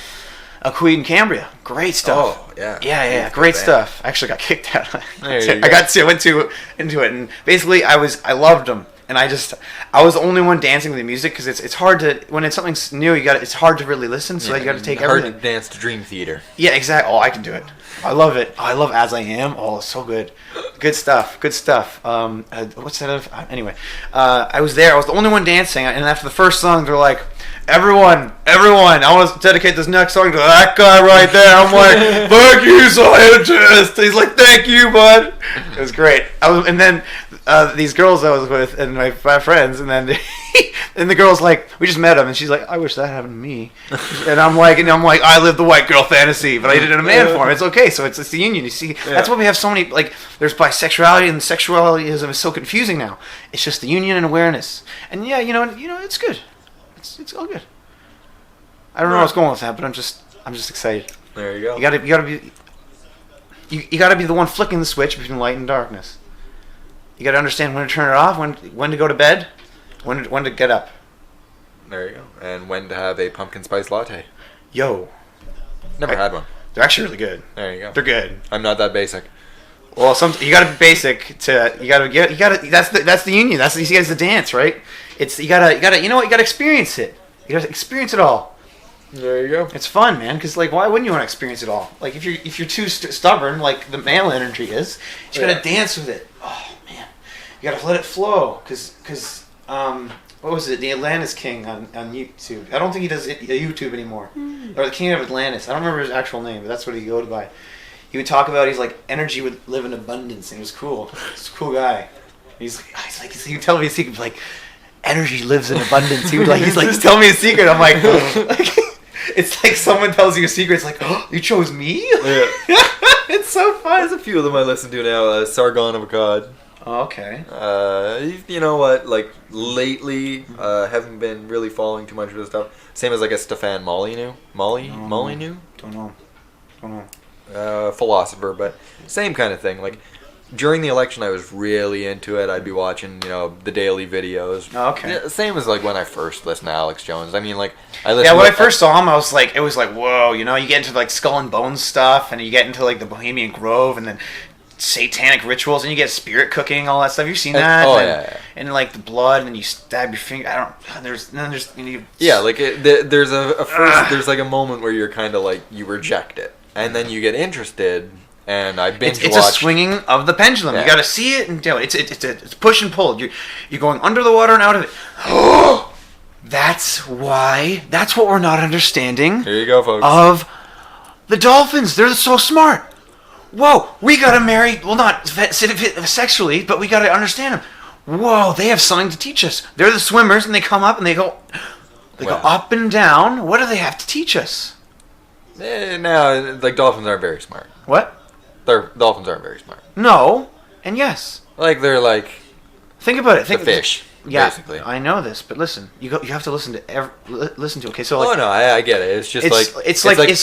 Queen in Cambria. Great stuff. Oh, yeah. Yeah. Great stuff. I actually got kicked out. There you go. I went into it, and basically I loved them. And I was the only one dancing with the music because it's hard to, when it's something new, it's hard to really listen, so you got to take everything. Hard to dance to Dream Theater. Yeah, exactly. Oh, I can do it. I love it. I love As I Am. Oh, it's so good. Good stuff. What's that? Anyway, I was there. I was the only one dancing, and after the first song, they're like, everyone, I want to dedicate this next song to that guy right there. I'm like, fuck you, scientist. He's like, thank you, bud. It was great. And then these girls I was with and my friends, and then and the girl's like, we just met him, and she's like, I wish that happened to me. And I'm like, I live the white girl fantasy, but I did it in a man form. It's okay. So it's the union. You see, that's why we have so many, like, there's bisexuality, and sexualism is so confusing now. It's just the union and awareness. And yeah, it's good. It's all good. I don't know where I was going with that, but I'm just excited. There you go. You gotta be the one flicking the switch between light and darkness. You gotta understand when to turn it off, when to go to bed, when to get up. There you go. And when to have a pumpkin spice latte. Yo, Never had one. they're actually really good. There you go. They're good. I'm not that basic. Well, you gotta be basic to you gotta. That's the union. That's the dance, right? It's you gotta experience it. You gotta experience it all. There you go. It's fun, man. Because why wouldn't you want to experience it all? Like if you're too stubborn, like the male energy is, you gotta dance with it. Oh man, you gotta let it flow. Because what was it? The Atlantis King on YouTube. I don't think he does YouTube anymore. Or the King of Atlantis. I don't remember his actual name, but that's what he goes by. He would talk about energy would live in abundance, and it was cool. He's a cool guy. He's like he would tell me a secret like energy lives in abundance. He's like tell me a secret. I'm like it's like someone tells you a secret. It's like, oh, you chose me. Yeah. It's so fun. There's a few of them I listen to now. Sargon of Akkad. Oh, okay. You know what? Like lately, haven't been really following too much of this stuff. Same as like a Stefan Molyneux. Molyneux? Don't know. Philosopher, but same kind of thing. Like during the election, I was really into it. I'd be watching, the daily videos. Oh, okay. Yeah, same as like when I first listened to Alex Jones. I mean, like I listened. Yeah, when I first saw him, it was like, whoa, you get into like Skull and Bones stuff, and you get into like the Bohemian Grove, and then satanic rituals, and you get spirit cooking, all that stuff. You've seen that? Yeah. And like the blood, and you stab your finger. There's yeah, like there's a first, there's like a moment where you're kind of like you reject it, and then you get interested. And I binge watch. It's a swinging of the pendulum. Yeah. You got to see it and do it. It's push and pull. You're going under the water and out of it. Oh, that's what we're not understanding. Here you go, folks. Of the dolphins, they're so smart. Whoa, we got to marry. Well, not sexually, but we got to understand them. Whoa, they have something to teach us. They're the swimmers, and they come up and they go up and down. What do they have to teach us? No, like dolphins aren't very smart. What? Dolphins aren't very smart. No, and yes. Like they're like. Think about it. The fish. Yeah, basically. I know this, but listen, you have to listen to listen to. Okay, so Oh like, no, I get it. It's just it's like learning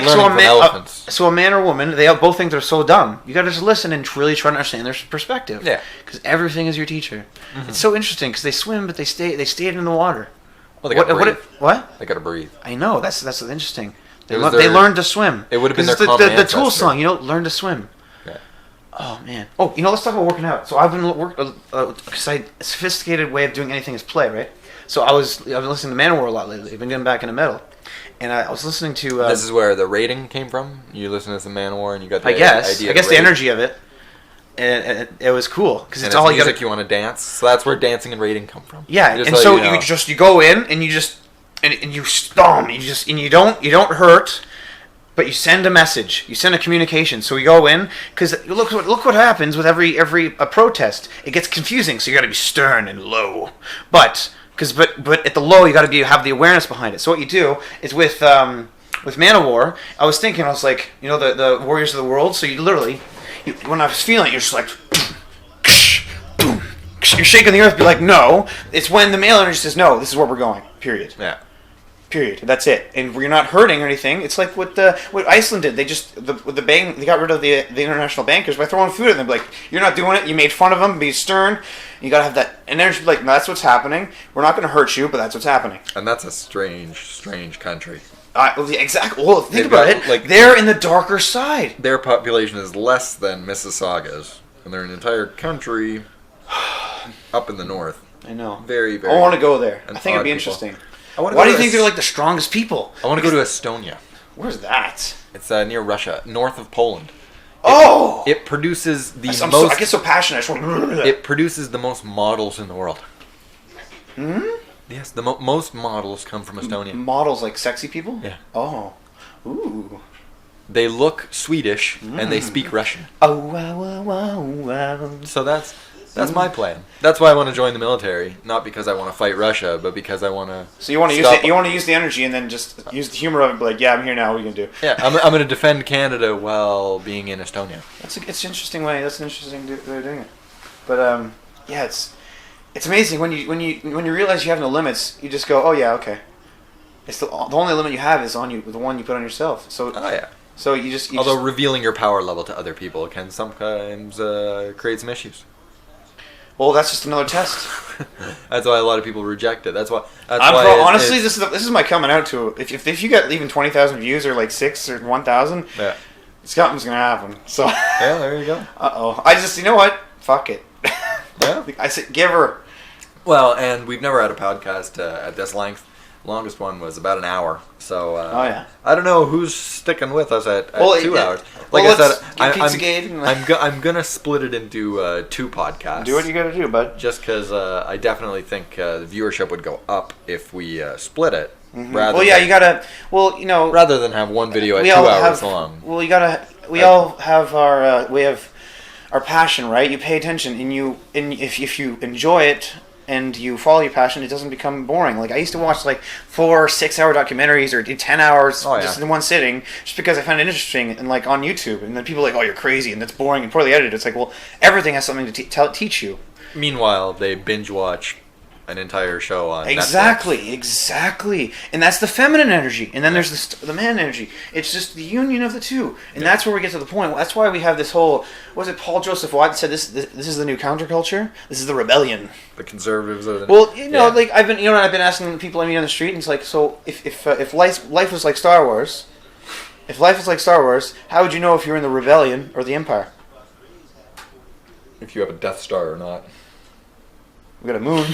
so from elephants. so a man or woman, they both think they're so dumb. You got to just listen and really try to understand their perspective. Yeah. Because everything is your teacher. It's so interesting because they swim, but they stayed in the water. Well, they got to breathe. What? They got to breathe. I know that's interesting. They was they their- learned to swim. It would have been 'Cause their it's common the Tool ancestor. song, learn to swim. Yeah. Oh man. Oh, let's talk about working out. So I've been a sophisticated way of doing anything is play, right? So I've been listening to Manowar a lot lately. I've been getting back into metal, and I was listening to. This is where the rating came from. You listen to some Manowar, and you got the I guess idea. the energy of it, and it was cool because And it's all you music got. you want to dance. So that's where dancing and rating come from. Yeah, Just and let so know. you go in and you just and you stomp. You don't hurt. But you send a message. You send a communication. So we go in because look what happens with every protest. It gets confusing. So you got to be stern and low. But at the low you got to have the awareness behind it. So what you do is with Manowar. I was like the Warriors of the World. So you literally when I was feeling it, you're just like boom. You're shaking the earth. Be like no. It's when the male energy says no. This is where we're going. Period. Yeah. Period. That's it. And you're not hurting or anything. It's like what Iceland did. They just they got rid of the international bankers by throwing food at them. Like you're not doing it. You made fun of them. Be stern. You gotta have that energy. Like no, that's what's happening. We're not gonna hurt you, but that's what's happening. And that's a strange country. Exactly. Well, think They've about got, it. They're in the darker side. Their population is less than Mississauga's, and they're an entire country up in the north. I know. Very, very. I want to go there. I and think it'd odd be people. interesting. Why Why do you think they're like the strongest people? I want to go to Estonia. Where's that? It's near Russia, north of Poland. It produces the I get so passionate. I just want. It produces the most models in the world. Yes, the most models come from Estonia. Models like sexy people. Yeah. Oh. Ooh. They look Swedish and they speak Russian. Oh wow wow wow wow. So that's my plan. That's why I want to join the military, not because I want to fight Russia, but because I want to. So you want to use the energy and then just use the humor of it. And be like, yeah, I'm here now. What are you gonna do? Yeah, I'm going to defend Canada while being in Estonia. It's an interesting way. That's an interesting way of doing it. But yeah, it's amazing when you realize you have no limits. You just go, oh yeah, okay. It's the only limit you have is on you, the one you put on yourself. So Oh yeah. So you just revealing your power level to other people can sometimes create some issues. Well, that's just another test. That's why a lot of people reject it. That's why. Honestly, this is my coming out to it. If you got even 20,000 views or like 6 or 1,000, Yeah. something's gonna happen. So Yeah, there you go. I just what? Fuck it. Yeah. I said give her. Well, and we've never had a podcast at this length. Longest one was about an hour. So Oh, yeah. I don't know who's sticking with us at 2 hours. Like Like I let's said, get Pizzagate and- I'm gonna split it into 2 podcasts. Do what you gotta do, bud. Just because I definitely think the viewership would go up if we split it. Well, yeah, you gotta. Well, rather than have one video at we 2 all hours have, long. Well, you gotta. We all have our we have our passion, right? You pay attention, and if you enjoy it and you follow your passion, it doesn't become boring. Like I used to watch like 4 or 6 hour documentaries or 10 hours just in one sitting, just because I found it interesting and like on YouTube. And then people are like, oh, you're crazy and that's boring and poorly edited. It's like, well, everything has something to teach you. Meanwhile, they binge watch an entire show on Exactly, and that's the feminine energy, and then there's the man energy. It's just the union of the two, and that's where we get to the point. That's why we have this whole. Was it Paul Joseph Watt said this is the new counterculture? This is the rebellion. The conservatives are the. Well, like I've been and people I meet on the street, and it's like, so if life was like Star Wars, how would you know if you're in the rebellion or the Empire? If you have a Death Star or not. We got a moon.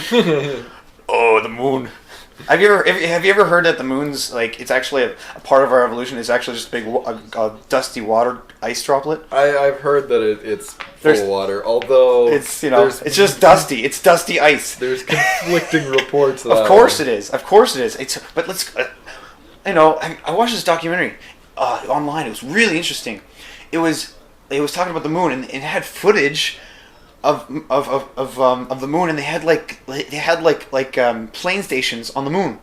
Oh, the moon. Have you ever heard that the moon's like it's actually a part of our evolution? It's actually just a big a dusty water ice droplet. I've heard that it's full of water, although it's it's just dusty. It's dusty ice. There's conflicting reports. Of course it is. But let's I watched this documentary online. It was really interesting. It was talking about the moon and it had footage of the moon, and they had plane stations on the moon.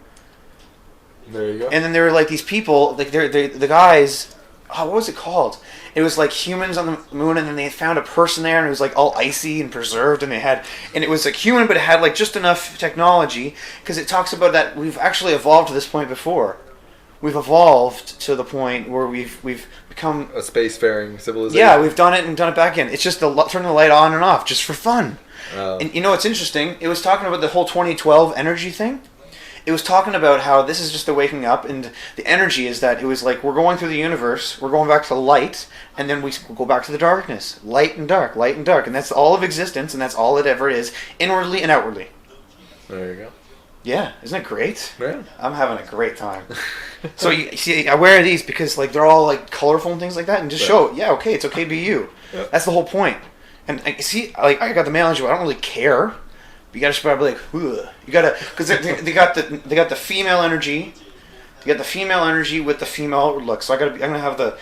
There you go. And then there were like these people, like they're the guys. Oh, what was it called? It was like humans on the moon, and then they found a person there, and it was like all icy and preserved, and it was like human, but it had like just enough technology, because it talks about that we've actually evolved to this point before. We've evolved to the point where we've become a spacefaring civilization. Yeah, we've done it and done it back in. It's just turning the light on and off just for fun. And you know what's interesting? It was talking about the whole 2012 energy thing. It was talking about how this is just the waking up, and the energy is that it was like we're going through the universe, we're going back to light, and then we go back to the darkness. Light and dark, and that's all of existence, and that's all it ever is, inwardly and outwardly. There you go. Yeah, isn't it great? Yeah. I'm having a great time. So you see, I wear these because like they're all like colorful and things like that, and just show, okay, it's okay to be you. Yeah. That's the whole point. And see, like I got the male energy, but I don't really care. You gotta just probably like, ugh. You gotta, because they got the female energy. They got the female energy with the female outward look. So I'm gonna have the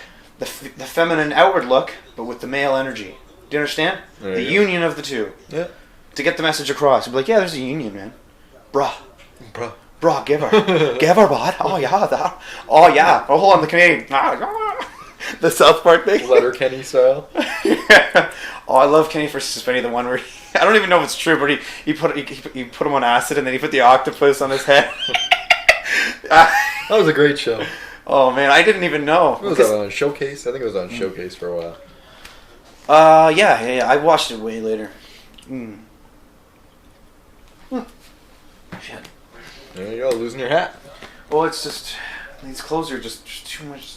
feminine outward look, but with the male energy. Do you understand? The union of the two. Yeah. To get the message across, you'd be like, yeah, there's a union, man. Bruh, give her, bud. Oh yeah. Oh, hold on, the Canadian. The South Park thing. Letterkenny style. Yeah. Oh, I love Kenny for Suspenny, the one where I don't even know if it's true, but he put him on acid and then he put the octopus on his head. That was a great show. Oh man, I didn't even know. Was that on Showcase? I think it was on Showcase for a while. Yeah. I watched it way later. Shit. There you go, losing your hat. Well, it's just these clothes are just too much.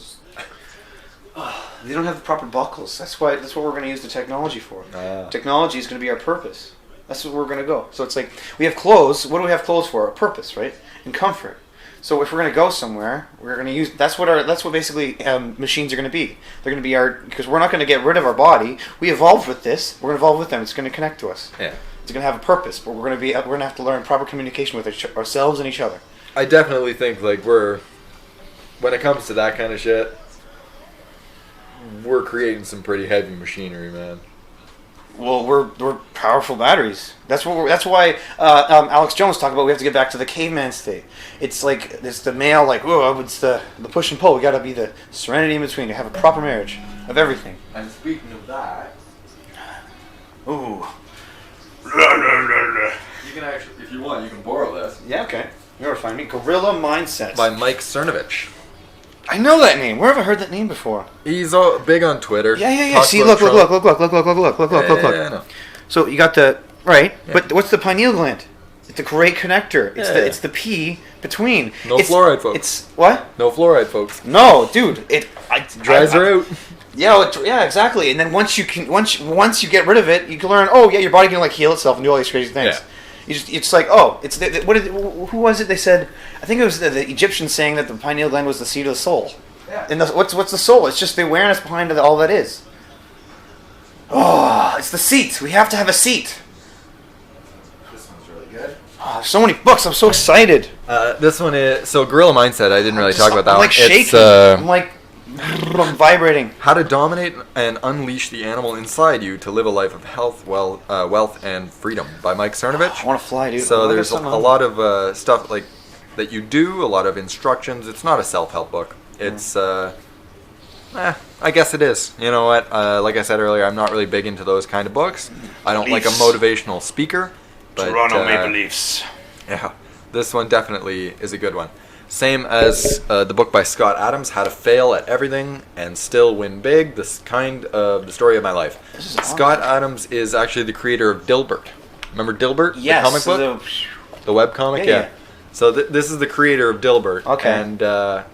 They don't have the proper buckles. That's what we're going to use the technology for. Technology is going to be our purpose. That's what we're going to go. So it's like we have clothes. What do we have clothes for? A purpose, right? And comfort. So if we're going to go somewhere, we're going to use. That's what basically machines are going to be. They're going to be because we're not going to get rid of our body. We evolved with this. We're going to evolve with them. It's going to connect to us. Yeah. It's going to have a purpose, but we're going to have to learn proper communication with ourselves and each other. I definitely think like when it comes to that kind of shit, we're creating some pretty heavy machinery, man. Well, we're powerful batteries. That's why Alex Jones talked about we have to get back to the caveman state. It's like it's the male, like it's the push and pull. We got to be the serenity in between to have a proper marriage of everything. And speaking of that, Ooh. you can actually, if you want, you can borrow this. Yeah, okay. You know where to find me. Gorilla Mindset. By Mike Cernovich. I know that name. Where have I heard that name before? He's big on Twitter. Yeah. Talks See, about look. Trump. Yeah, I know. So you got the right, Yeah. but what's the pineal gland? It's a great connector. It's the P between. No fluoride, folks. It's what? No fluoride, folks. No, dude. It Dries her out. Yeah, exactly. And then once you get rid of it, you can learn. Oh yeah, your body can like heal itself and do all these crazy things. Yeah. It's like who was it? They said I think it was the Egyptians saying that the pineal gland was the seat of the soul. Yeah. And what's the soul? It's just the awareness behind all that is. Oh, it's the seat. We have to have a seat. This one's really good. Oh, there's so many books. I'm so excited. This one is Gorilla Mindset. I didn't really talk about that I'm one. like shaking. It's I'm like I'm vibrating. how to dominate and unleash the animal inside you to live a life of health, wealth, and freedom by Mike Cernovich. I want to fly, dude. So there's a lot of stuff like that you do, a lot of instructions. It's not a self-help book. It's I guess it is. You know what? Like I said earlier, I'm not really big into those kind of books. I don't like a motivational speaker. But, Toronto Maple Leafs. Yeah, this one definitely is a good one. Same as the book by Scott Adams, How to Fail at Everything and Still Win Big. This kind of the story of my life. Scott Adams is actually the creator of Dilbert. Remember Dilbert? Yes. The comic book? The web comic? Yeah. So this is the creator of Dilbert. Okay. And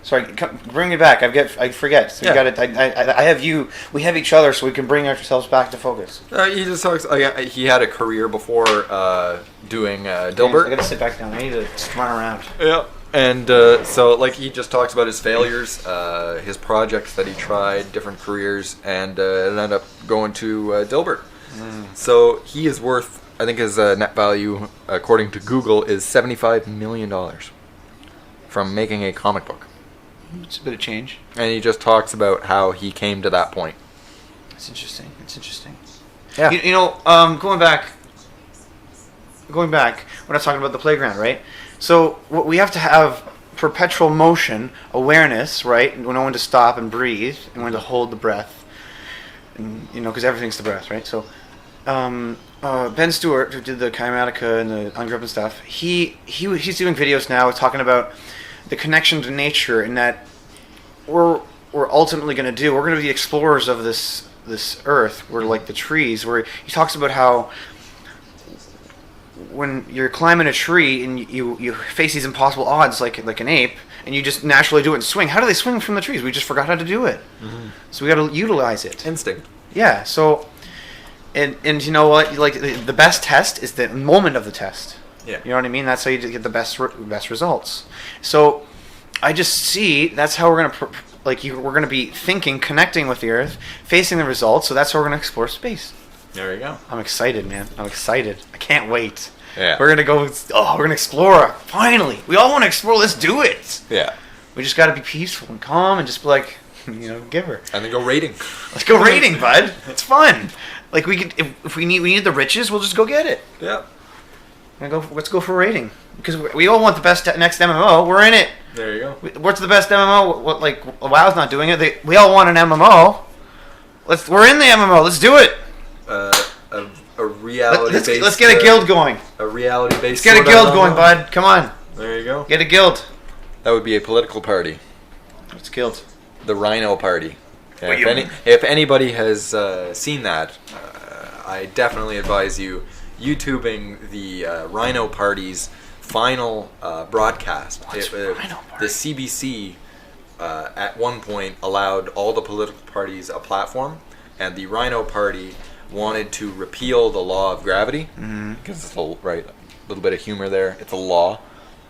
sorry, bring me back. I forget. So Yeah. you got it. I have you. We have each other, so we can bring ourselves back to focus. he just talks. He had a career before doing Dilbert. I gotta sit back down. I need to just run around. Yeah. And so, like, he just talks about his failures, his projects that he tried, different careers, and it ended up going to Dilbert. So he is worth, I think his net value, according to Google, is $75 million from making a comic book. It's a bit of change. And he just talks about how he came to that point. It's interesting. Yeah. You know, going back, we're not talking about the playground, right? So we have to have perpetual motion, awareness, right? And know when to stop and breathe, and when to hold the breath. and because everything's the breath, right? So, Ben Stewart, who did the Kymatico and the Ungruppen and stuff, he's doing videos now talking about the connection to nature, and that we're ultimately going to we're going to be explorers of this earth. We're like the trees. Where he talks about how when you're climbing a tree and you face these impossible odds like an ape, and you just naturally do it and swing. How do they swing from the trees? We just forgot how to do it. Mm-hmm. So we got to utilize it. Instinct. Yeah. So, and you know what? Like the best test is the moment of the test. Yeah. You know what I mean? That's how you get the best results. So, I just see that's how we're gonna we're gonna be thinking, connecting with the Earth, facing the results. So that's how we're gonna explore space. There you go. I'm excited, man. I'm excited. I can't wait. Yeah. We're gonna go. Oh, we're gonna explore. Finally, we all want to explore. Let's do it. Yeah. We just got to be peaceful and calm and just be like, give her. And then go raiding. Let's go raiding, bud. It's fun. Like we could, if we need the riches, we'll just go get it. Yeah. Let's go for raiding because we all want the best next MMO. We're in it. There you go. What's the best MMO? What WoW's not doing it. We all want an MMO. We're in the MMO. Let's do it. A reality-based... Let's get a guild going. A reality-based... Let's get a guild going, bud. Come on. There you go. Get a guild. That would be a political party. What's guild? The Rhino Party. If anybody has seen that, I definitely advise you YouTubing the Rhino Party's final broadcast. What's Rhino Party? The CBC at one point allowed all the political parties a platform, and the Rhino Party wanted to repeal the law of gravity, because it's a little bit of humor there. It's a law,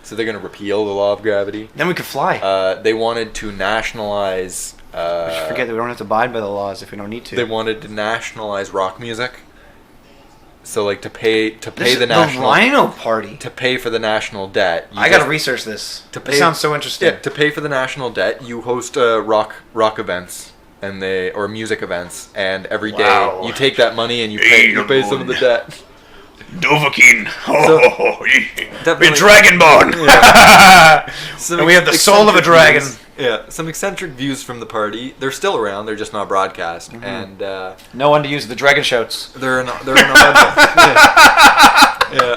so they're going to repeal the law of gravity. Then we could fly. They wanted to nationalize. We should forget that we don't have to abide by the laws if we don't need to. They wanted to nationalize rock music. So like to pay the national Rhino Party to pay for the national debt. I got to research this. It sounds so interesting. Yeah, to pay for the national debt, you host rock events or music events, and every day you take that money and you pay some of the debt. Dovahkiin. Definitely Dragonborn. Yeah. And we have the soul of a dragon. Yeah, some eccentric views from the party. They're still around. They're just not broadcast, and no one to use the dragon shouts. They're an yeah.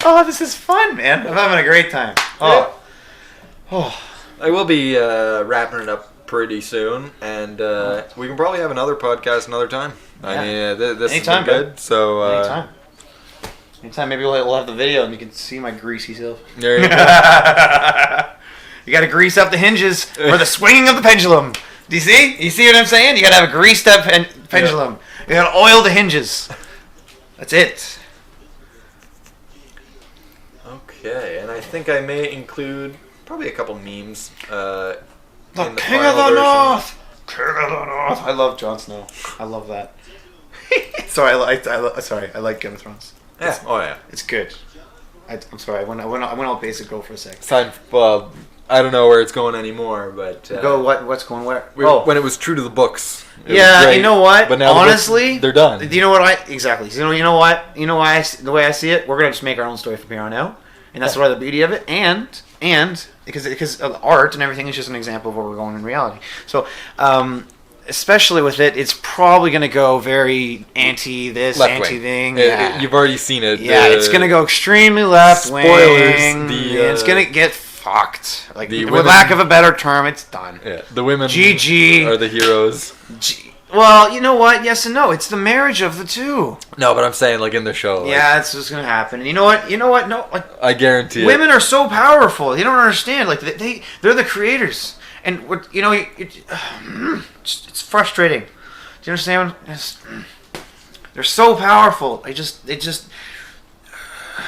Oh, this is fun, man! I'm having a great time. I will be wrapping it up pretty soon, and we can probably have another podcast another time. I mean, this anytime, is good. So anytime, maybe we'll have the video and you can see my greasy self. There you go. You got to grease up the hinges for the swinging of the pendulum. Do you see? You see what I'm saying? You got to have a greased up pendulum. You got to oil the hinges. That's it. Okay, and I think I may include probably a couple memes. The King of the North. King of the North. I love Jon Snow. I love that. Sorry, I like Game of Thrones. Yeah. It's good. I'm sorry. I went all basic go for a sec. Well, I don't know where it's going anymore, but go. What's going where? When it was true to the books. Yeah, you know what? But now honestly, they're done. You know what? Exactly. You know what? You know why? The way I see it, we're gonna just make our own story from here on out, and that's the beauty of it. And because of art and everything is just an example of where we're going in reality. So, especially with it, it's probably going to go very anti-this, anti-thing. You've already seen it. Yeah, it's going to go extremely left-wing. Spoilers. It's going to get fucked. Like, with lack of a better term, it's done. Yeah, the women GG. are the heroes. Well, you know what? Yes and no. It's the marriage of the two. No, but I'm saying, like, in the show. Yeah, that's what's going to happen. And you know what? No, like, I guarantee women are so powerful. You don't understand. Like, they're the creators. And, it's frustrating. Do you understand? They're so powerful.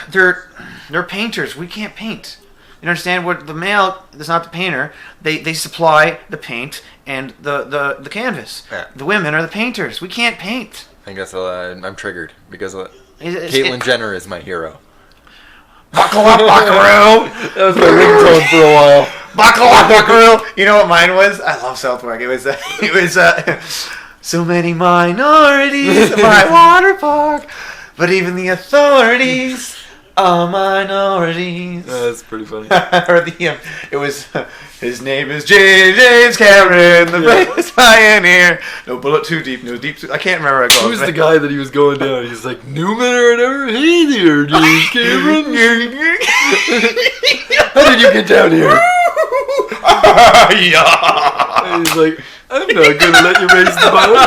They're painters. We can't paint. You understand? What the male is not the painter. They supply the paint and the canvas. Yeah. The women are the painters. We can't paint. I guess I'm triggered because Caitlyn Jenner is my hero. Buckle up, buckaroo! That was my ringtone for a while. Buckle up, buckaroo! You know what mine was? I love South Park. It was so many minorities in my water park, but even the authorities All minorities. That's pretty funny. Or it was, his name is James Cameron, the greatest pioneer. No bullet too deep, no deep. I can't remember how it goes. Who's the guy that he was going down? He's like, Newman or whatever? Hey there, James Cameron. How did you get down here? Yeah. And he's like, I'm not going to let you raise the boat.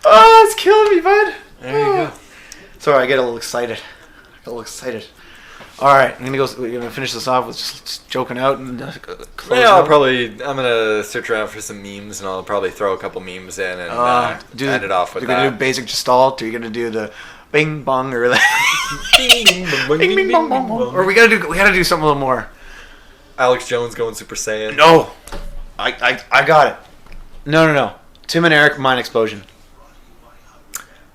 Oh, it's killing me, bud. There you go. Sorry, I get a little excited. All right, we're gonna finish this off with just joking out and close Yeah, out. I'm gonna search around for some memes, and I'll probably throw a couple memes in and end it off with You're that. gonna do basic gestalt, or you're gonna do the bing bong, or the Bing, bing, bong, bing bing bong bong, bong. Or we gotta do something a little more. Alex Jones going Super Saiyan. No, I got it. No. Tim and Eric mind explosion.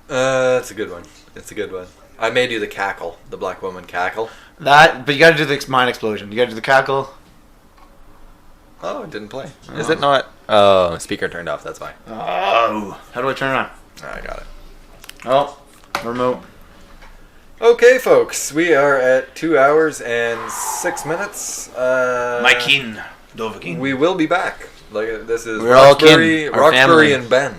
That's a good one. It's a good one. I may do the cackle, the black woman cackle. But you gotta do the mind explosion. You gotta do the cackle. Oh, it didn't play. Is it not? Oh, speaker turned off. That's why. Oh, how do I turn it on? I got it. Oh, remote. Okay, folks, we are at 2 hours and 6 minutes. Mikein, Dovahkiin. We will be back. Like this is We're all kin, our Roxbury family. and Ben.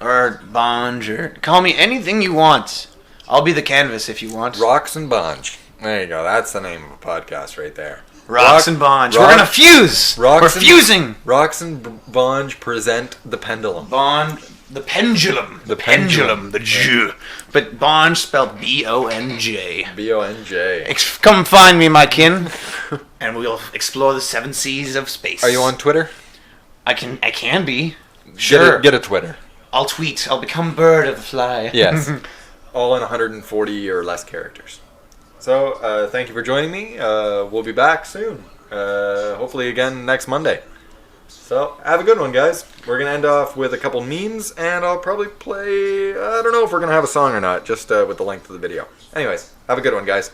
Or Bonge, or call me anything you want. I'll be the canvas if you want. Rocks and Bonge. There you go. That's the name of a podcast right there. Rocks and Bonge. We're Rock- gonna fuse. Rocks We're and- fusing. Rocks and Bonge present the Pendulum. Bond, the pendulum. The pendulum. The J. But Bonge spelled B-O-N-J. B-O-N-J. Come find me, my kin, and we'll explore the 7 seas of space. Are you on Twitter? I can be. Sure. Get a Twitter. I'll tweet. I'll become bird of the fly. Yes. All in 140 or less characters. So, thank you for joining me. We'll be back soon. Hopefully again next Monday. So, have a good one, guys. We're going to end off with a couple memes, and I'll probably play... I don't know if we're going to have a song or not, just with the length of the video. Anyways, have a good one, guys.